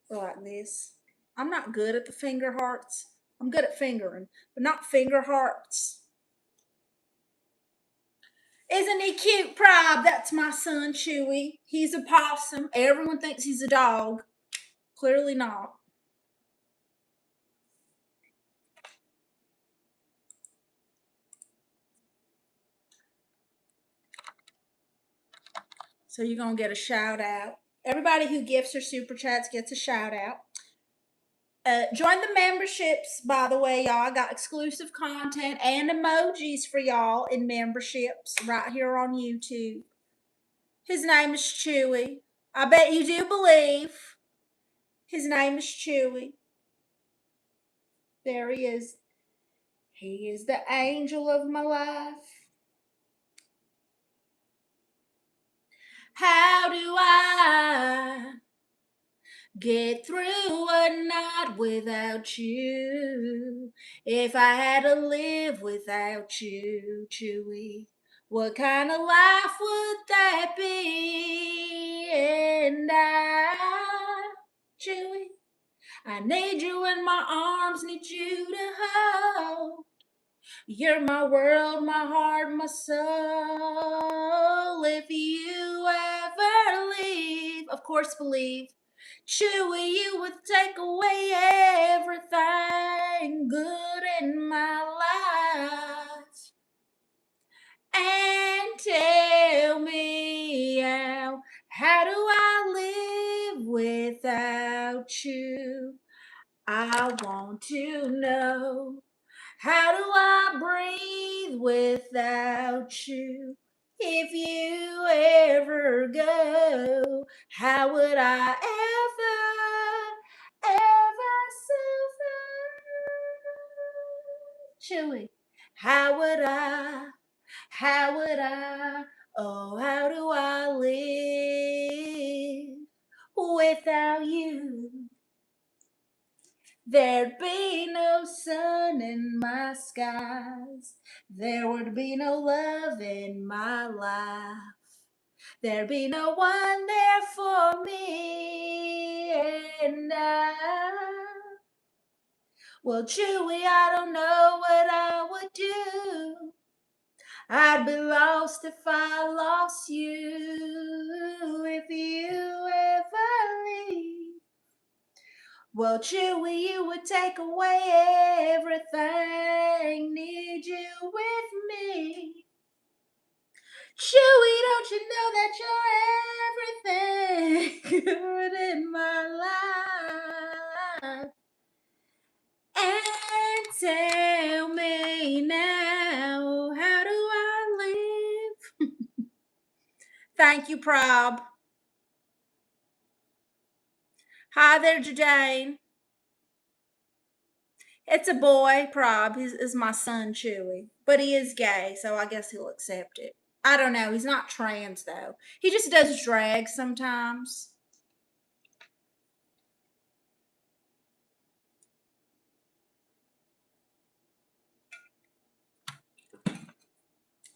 or like this. I'm not good at the finger hearts. I'm good at fingering, but not finger hearts. Isn't he cute, Prob? That's my son, Chewy. He's a possum. Everyone thinks he's a dog. Clearly not. So you're going to get a shout out. Everybody who gifts or super chats gets a shout out. Join the memberships, by the way, y'all. I got exclusive content and emojis for y'all in memberships right here on YouTube. His name is Chewy. I bet you do believe. His name is Chewy. There he is. He is the angel of my life. How do I get through a night without you? If I had to live without you, Chewy, what kind of life would that be? And Chewy, I need you in my arms, need you to hold. You're my world, my heart, my soul. If you ever leave, of course, believe, Chewy, you would take away everything good in my life. And tell me how do I live without you? I want to know. How do I breathe without you? If you ever go, how would I ever survive? Chewy, how would I, oh, how do I live without you? There'd be no sun in my skies. There would be no love in my life. There'd be no one there for me. And well, Chewy, I don't know what I would do. I'd be lost if I lost you. If you ever leave, well, Chewy, you would take away everything. Need you with me. Chewy, don't you know that you're everything good in my life? And tell me now, how do I live? Thank you, Prob. Hi there, Jadane. It's a boy, Prob. He's is my son, Chewy. But he is gay, so I guess he'll accept it. I don't know. He's not trans, though. He just does drag sometimes.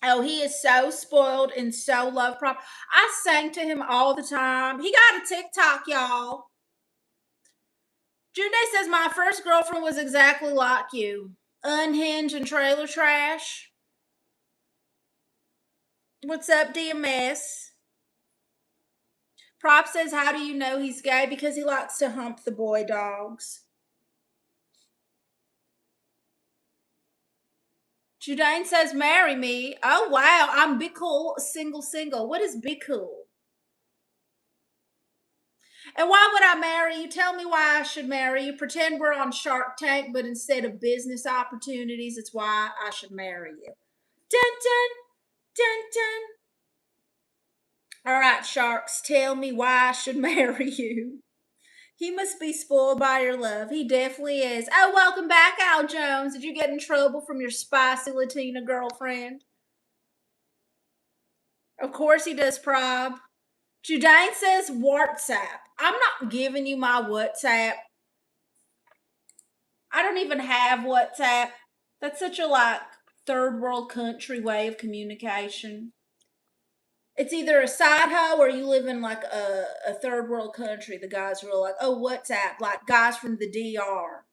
Oh, he is so spoiled and so loved, Prob. I sang to him all the time. He got a TikTok, y'all. June Day says, my first girlfriend was exactly like you. Unhinged and trailer trash. What's up, DMS? Prop says, how do you know he's gay? Because he likes to hump the boy dogs. Judane says, marry me. Oh, wow. I'm be cool, single. What is be cool? And why would I marry you? Tell me why I should marry you. Pretend we're on Shark Tank, but instead of business opportunities, it's why I should marry you. Dun, dun, dun, dun. All right, sharks, tell me why I should marry you. He must be spoiled by your love. He definitely is. Oh, welcome back, Al Jones. Did you get in trouble from your spicy Latina girlfriend? Of course he does, Prob. Judane says WhatsApp. I'm not giving you my WhatsApp. I don't even have WhatsApp. That's such a third world country way of communication. It's either a side hoe or you live in a third world country. The guys are like, oh, WhatsApp, like guys from the DR.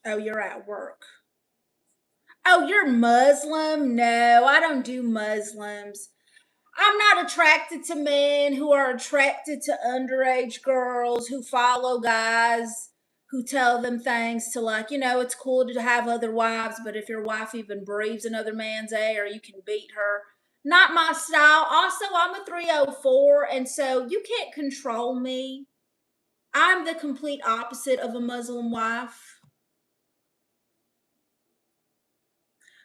Oh, you're at work. Oh, you're Muslim? No, I don't do Muslims. I'm not attracted to men who are attracted to underage girls who follow guys who tell them things to it's cool to have other wives, but if your wife even breathes another man's air, you can beat her. Not my style. Also, I'm a 304, and so you can't control me. I'm the complete opposite of a Muslim wife.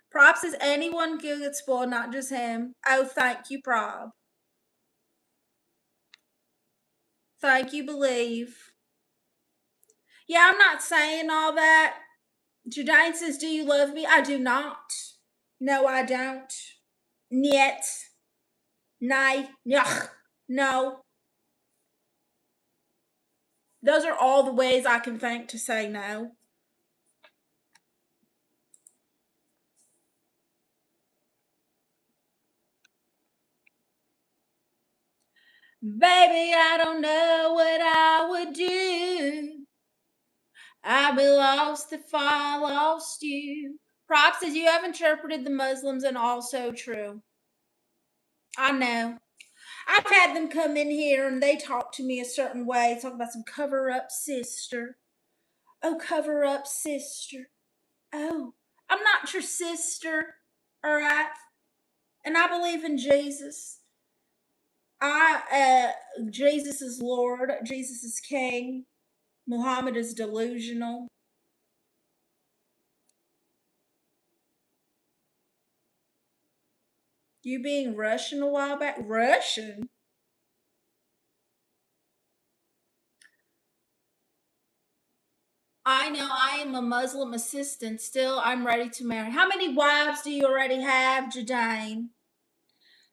Props says anyone can get spoiled, not just him. Oh, thank you, Prob. Thank you, Believe. Yeah, I'm not saying all that. Judine says, do you love me? I do not. No, I don't. Niet. Nay. Yuck. No. Those are all the ways I can think to say no. Baby, I don't know what I would do. I'd be lost if I lost you. Props says you have interpreted the Muslims and also true. I know. I've had them come in here and they talk to me a certain way, talk about some cover up sister. Oh, cover up sister. Oh, I'm not your sister. All right. And I believe in Jesus. Jesus is Lord. Jesus is King. Muhammad is delusional. You being Russian a while back? Russian? I know I am a Muslim assistant. Still, I'm ready to marry. How many wives do you already have, Jadane?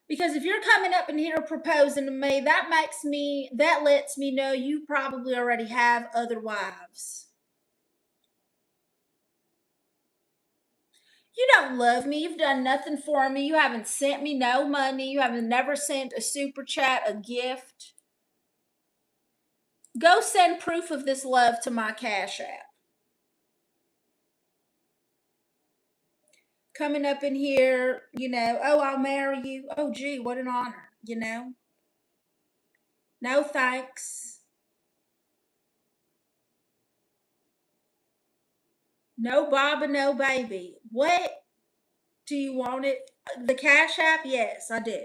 Because if you're coming up in here proposing to me, that lets me know you probably already have other wives. You don't love me. You've done nothing for me. You haven't sent me no money. You haven't never sent a super chat, a gift. Go send proof of this love to my Cash App. Coming up in here, oh, I'll marry you. Oh, gee, what an honor. No thanks. No Baba, no baby. What? Do you want it? The Cash App? Yes, I do.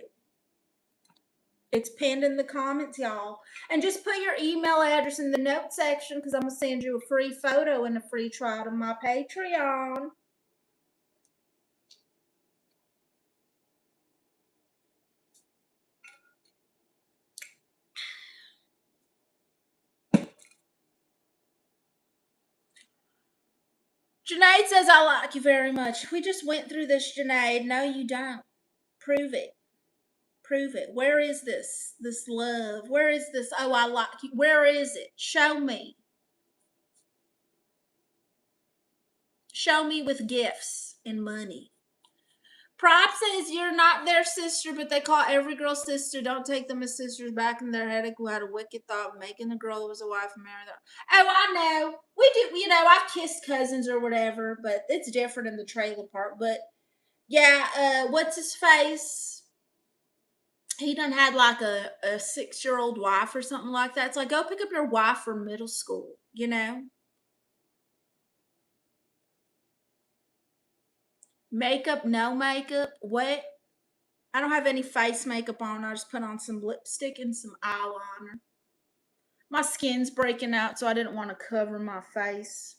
It's pinned in the comments, y'all. And just put your email address in the note section because I'm going to send you a free photo and a free trial to my Patreon. Janaid says, I like you very much. We just went through this, Janaid. No, you don't. Prove it. Prove it. Where is this love? Where is this? Oh, I like you. Where is it? Show me. Show me with gifts and money. Prop says you're not their sister, but they call every girl sister. Don't take them as sisters. Back in their head, who had a wicked thought of making the girl who was a wife and marry them. Oh, I know. We do. I've kissed cousins or whatever, but it's different in the trailer park. But yeah, what's his face? He done had like a 6-year-old wife or something like that. It's like, go pick up your wife from middle school. Makeup, no makeup. What? I don't have any face makeup on. I just put on some lipstick and some eyeliner. My skin's breaking out, so I didn't want to cover my face.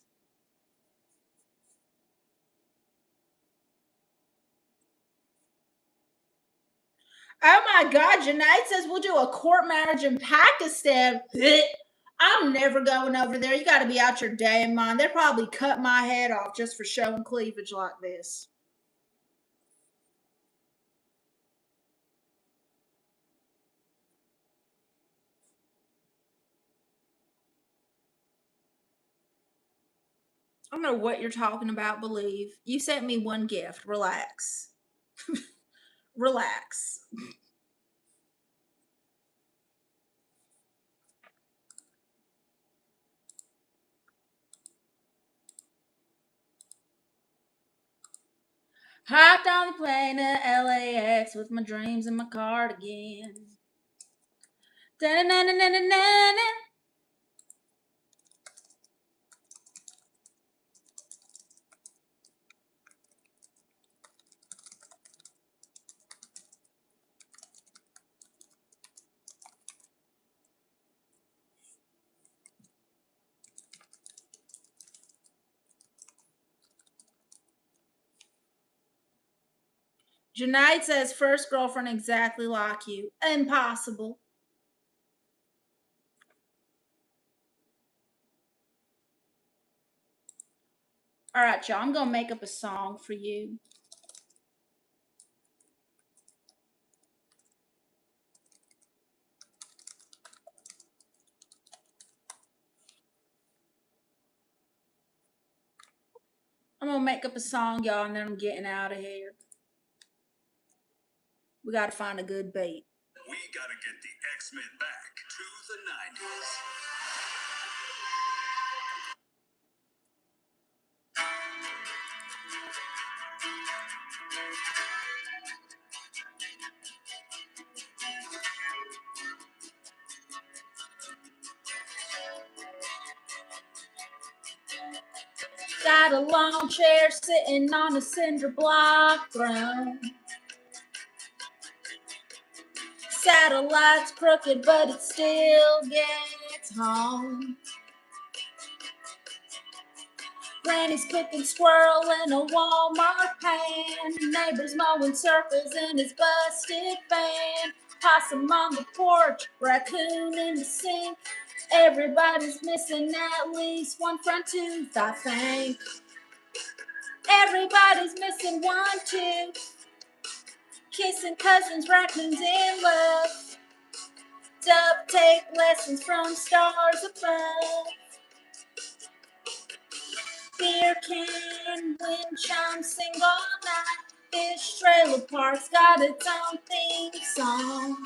Oh my God, Janaid says we'll do a court marriage in Pakistan. I'm never going over there. You got to be out your damn mind. They'll probably cut my head off just for showing cleavage like this. I don't know what you're talking about, believe. You sent me one gift. Relax. Relax. Hopped on the plane to LAX with my dreams in my cardigan. Da-na-na-na-na-na-na. Junaid says, first girlfriend exactly like you. Impossible. All right, y'all, I'm going to make up a song for you. I'm going to make up a song, y'all, and then I'm getting out of here. We got to find a good beat. We gotta get the X-Men back to the 90s. Got a long chair sitting on a cinder block throne. Satellite's crooked, but it still gets home. Granny's cooking squirrel in a Walmart pan. Neighbor's mowing circles in his busted van. Possum on the porch, raccoon in the sink. Everybody's missing at least one front tooth, I think. Everybody's missing one tooth. Kissing cousins, raccoons in love. Dub take lessons from stars above. Beer can, wind chime, sing all night. This trailer park's got its own theme song.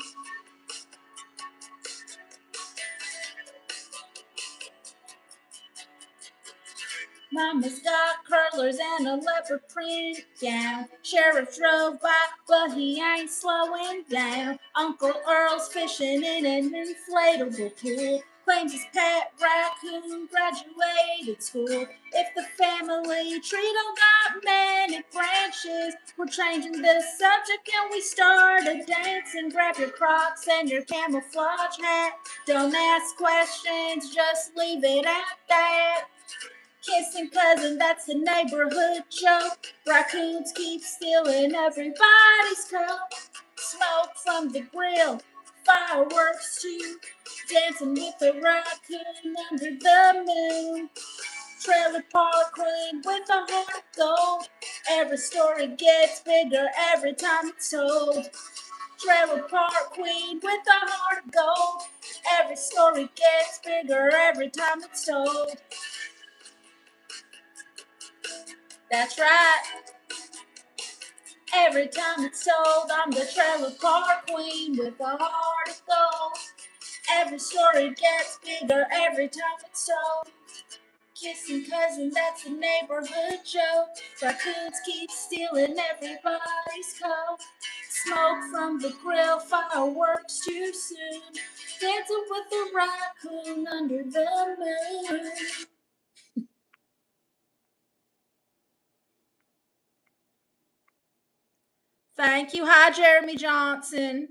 Mama's got curlers and a leopard print gown. Sheriff drove by, but he ain't slowing down. Uncle Earl's fishing in an inflatable pool. Claims his pet raccoon graduated school. If the family tree don't got many branches, we're changing the subject and we start a dancing. Grab your Crocs and your camouflage hat. Don't ask questions, just leave it at that. Kissing cousin, that's the neighborhood joke. Raccoons keep stealing everybody's coat. Smoke from the grill, fireworks too. Dancing with a raccoon under the moon. Trailer park queen with a heart of gold. Every story gets bigger every time it's told. Trailer park queen with a heart of gold. Every story gets bigger every time it's told. That's right. Every time it's told, I'm the trailer park queen with a heart of gold. Every story gets bigger every time it's told. Kissing cousin, that's a neighborhood joke. Raccoons keep stealing everybody's coat. Smoke from the grill, fireworks too soon. Dancing with a raccoon under the moon. Thank you. Hi, Jeremy Johnson.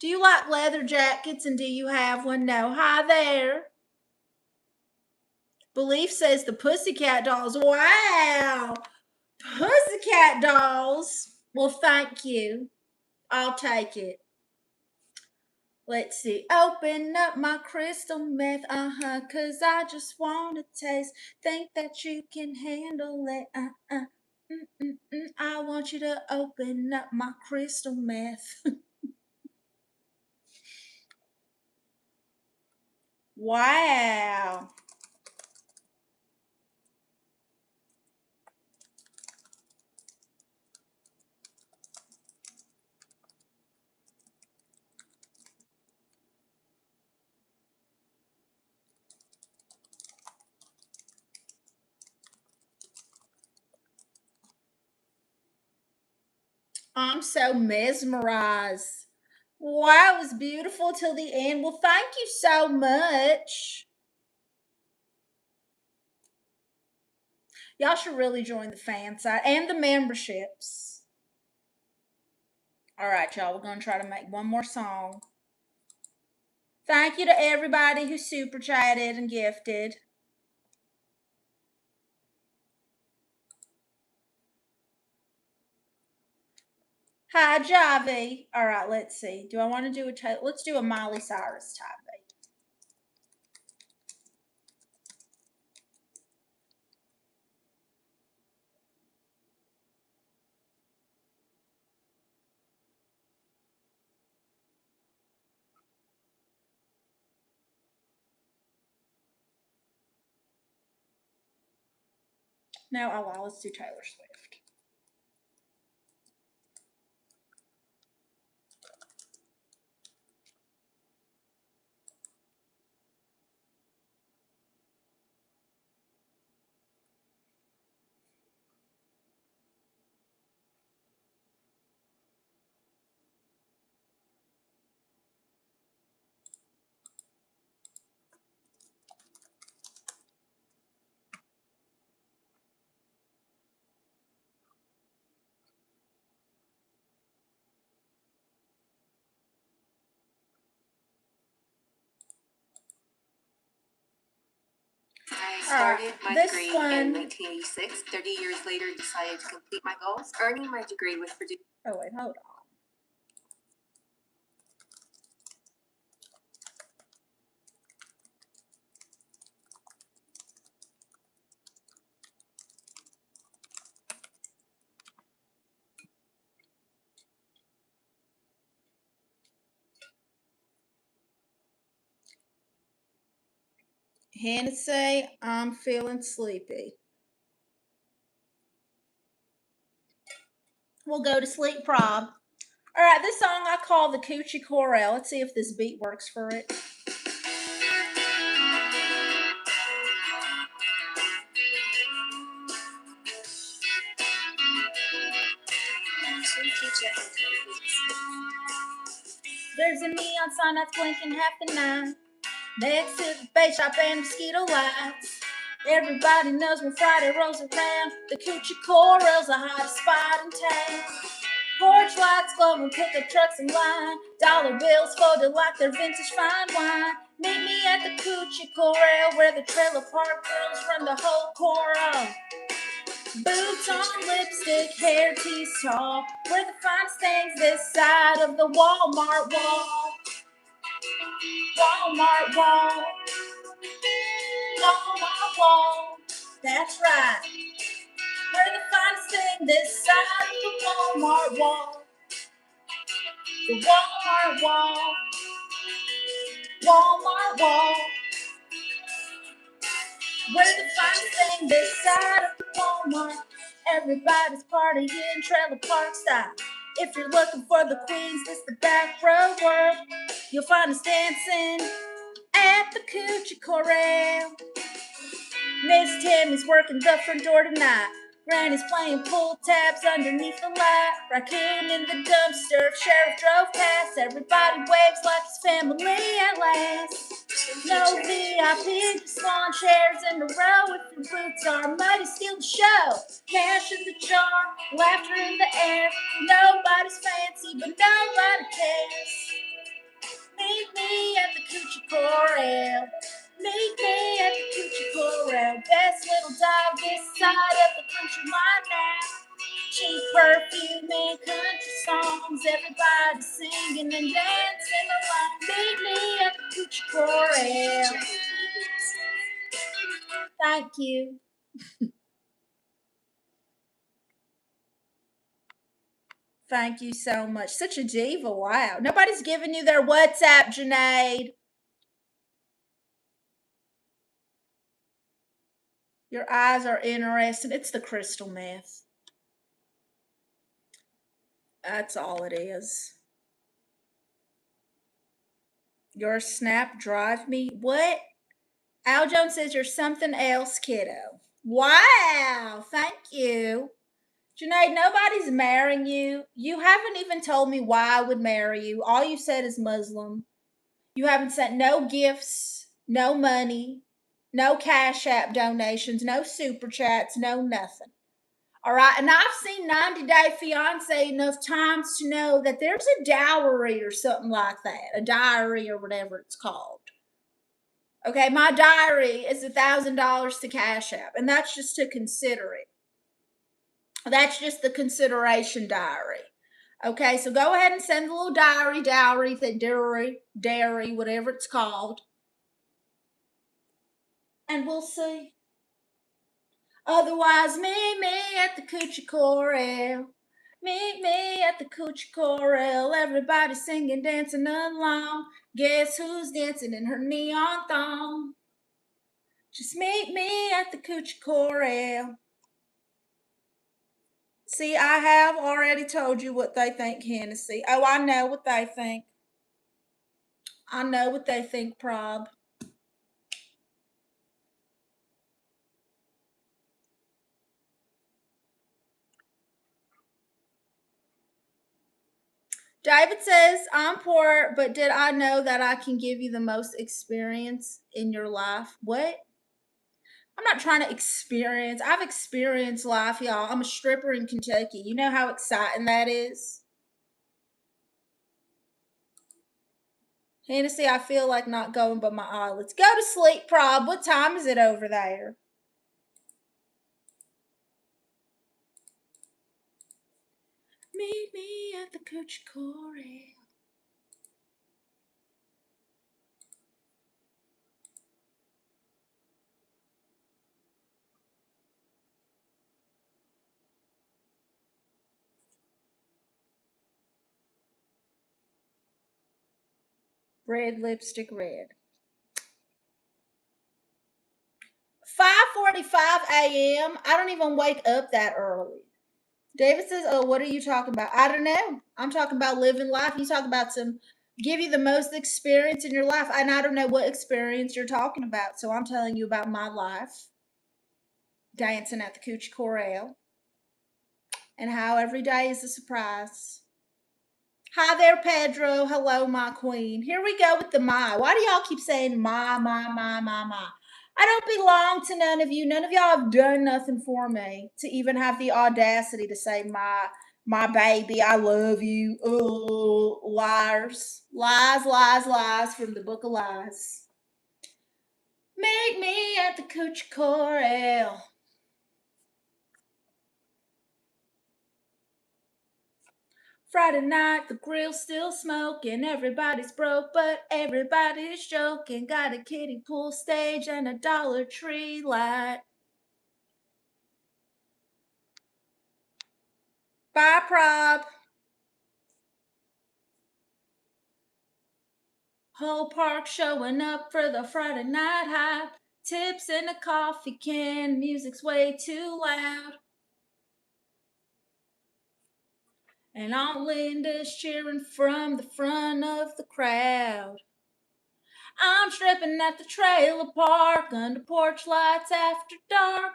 Do you like leather jackets and do you have one? No. Hi there. Belief says the Pussycat Dolls. Wow. Pussycat Dolls. Well, thank you. I'll take it. Let's see. Open up my crystal meth. Cause I just want to taste. Think that you can handle it. I want you to open up my crystal meth. Wow. I'm so mesmerized. Wow, it was beautiful till the end. Well, thank you so much. Y'all should really join the fan site and the memberships. All right, y'all, we're going to try to make one more song. Thank you to everybody who super chatted and gifted. Hi, Javi. All right, let's see. Do I want to do let's do a Miley Cyrus type beat. No, oh well, let's do Taylor Swift. Started my this degree one. in 1986. 30 years later, decided to complete my goals. Earning my degree with Purdue. Oh, wait, hold on. Hennessi, I'm feeling sleepy. We'll go to sleep, prob. All right, this song I call the Coochie Chorale. Let's see if this beat works for it. There's a neon sign that's blinking half the night next to the bait shop and mosquito lights. Everybody knows when Friday rolls around, the Coochie Chorale's the hottest spot in town. Porch lights glowing, pickup trucks in line, dollar bills folded like they're vintage fine wine. Meet me at the Coochie Chorale, where the trailer park girls run the whole chorale. Boots on, lipstick, hair teased tall, we're the finest things this side of the Walmart wall. Walmart wall. Walmart wall. That's right. We're the finest thing this side of the Walmart wall. The Walmart wall. Walmart wall. We're the finest thing this side of the Walmart. Everybody's partying trailer park style. If you're looking for the queens, this the back row world. You'll find us dancing at the Coochie Chorale. Miss Tammy's working the front door tonight. Granny's playing pull tabs underneath the light. Raccoon in the dumpster, sheriff drove past. Everybody waves like it's family at last. No VIP, just lawn chairs in a row. If your boots are muddy, steal the show. Cash in the jar, laughter in the air. Nobody's fancy, but nobody cares. Meet me at the Coochie Chorale. Meet me at the Coochie Chorale. Best little dog this side of the country line now. Cheap perfume and country songs. Everybody singing and dancing along. Meet me at the Coochie Chorale. Thank you. Thank you so much. Such a diva. Wow. Nobody's giving you their WhatsApp, Janaid. Your eyes are interesting. It's the crystal meth. That's all it is. Your snap drive me. What? Al Jones says you're something else, kiddo. Wow. Thank you. Junaid, nobody's marrying you. You haven't even told me why I would marry you. All you said is Muslim. You haven't sent no gifts, no money, no Cash App donations, no super chats, no nothing. All right. And I've seen 90 Day Fiance enough times to know that there's a dowry or something like that, a diary or whatever it's called. Okay. My diary is $1,000 to Cash App, and that's just to consider it. That's just the consideration diary. Okay. So go ahead and send the little diary, dowry, dairy, whatever it's called. And we'll see. Otherwise, meet me at the Coochie Chorale. Meet me at the Coochie Chorale. Everybody singing, dancing along. Guess who's dancing in her neon thong? Just meet me at the Coochie Chorale. See, I have already told you what they think, Hennessi. Oh, I know what they think. I know what they think, prob. David says, I'm poor, but did I know that I can give you the most experience in your life? What? I'm not trying to experience. I've experienced life, y'all. I'm a stripper in Kentucky. You know how exciting that is? Hennessy, I feel like not going but my eyelids. Go to sleep, Prob. What time is it over there? Meet me at the Coochie Corral. Red lipstick, red. 5:45 a.m. I don't even wake up that early. David says, "Oh, what are you talking about?" I don't know. I'm talking about living life. You talk about give you the most experience in your life, and I don't know what experience you're talking about. So I'm telling you about my life, dancing at the Coochie Corral, and how every day is a surprise. Hi there, Pedro. Hello, my queen. Here we go with the my. Why do y'all keep saying my, my, my, my, my? I don't belong to none of you. None of y'all have done nothing for me to even have the audacity to say my baby, I love you. Oh, liars. Lies, lies, lies from the book of lies. Make me at the Coochie Corral. Friday night, the grill's still smoking. Everybody's broke, but everybody's joking. Got a kiddie pool stage and a Dollar Tree light. Bye, Prob. Whole park showing up for the Friday night hype. Tips in a coffee can. Music's way too loud. And Aunt Linda's cheering from the front of the crowd. I'm stripping at the trailer park under porch lights after dark.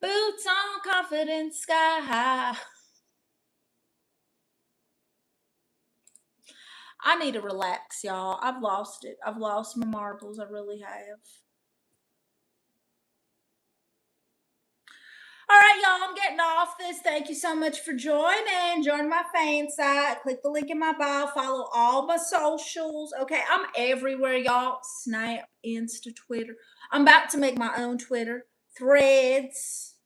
Boots on, confidence sky high. I need to relax, y'all. I've lost it. I've lost my marbles. I really have. All right, y'all, I'm getting off this. Thank you so much for joining. Join my fan site. Click the link in my bio. Follow all my socials. Okay, I'm everywhere, y'all. Snap, Insta, Twitter. I'm about to make my own Twitter. Threads.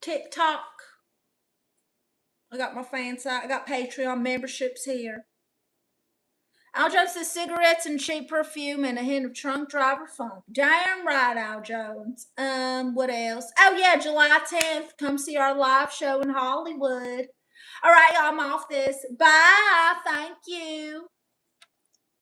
TikTok. I got my fan site. I got Patreon memberships here. Al Jones says cigarettes and cheap perfume and a hint of trunk driver funk. Damn right, Al Jones. What else? Oh yeah, July 10th. Come see our live show in Hollywood. All right, y'all, I'm off this. Bye. Thank you.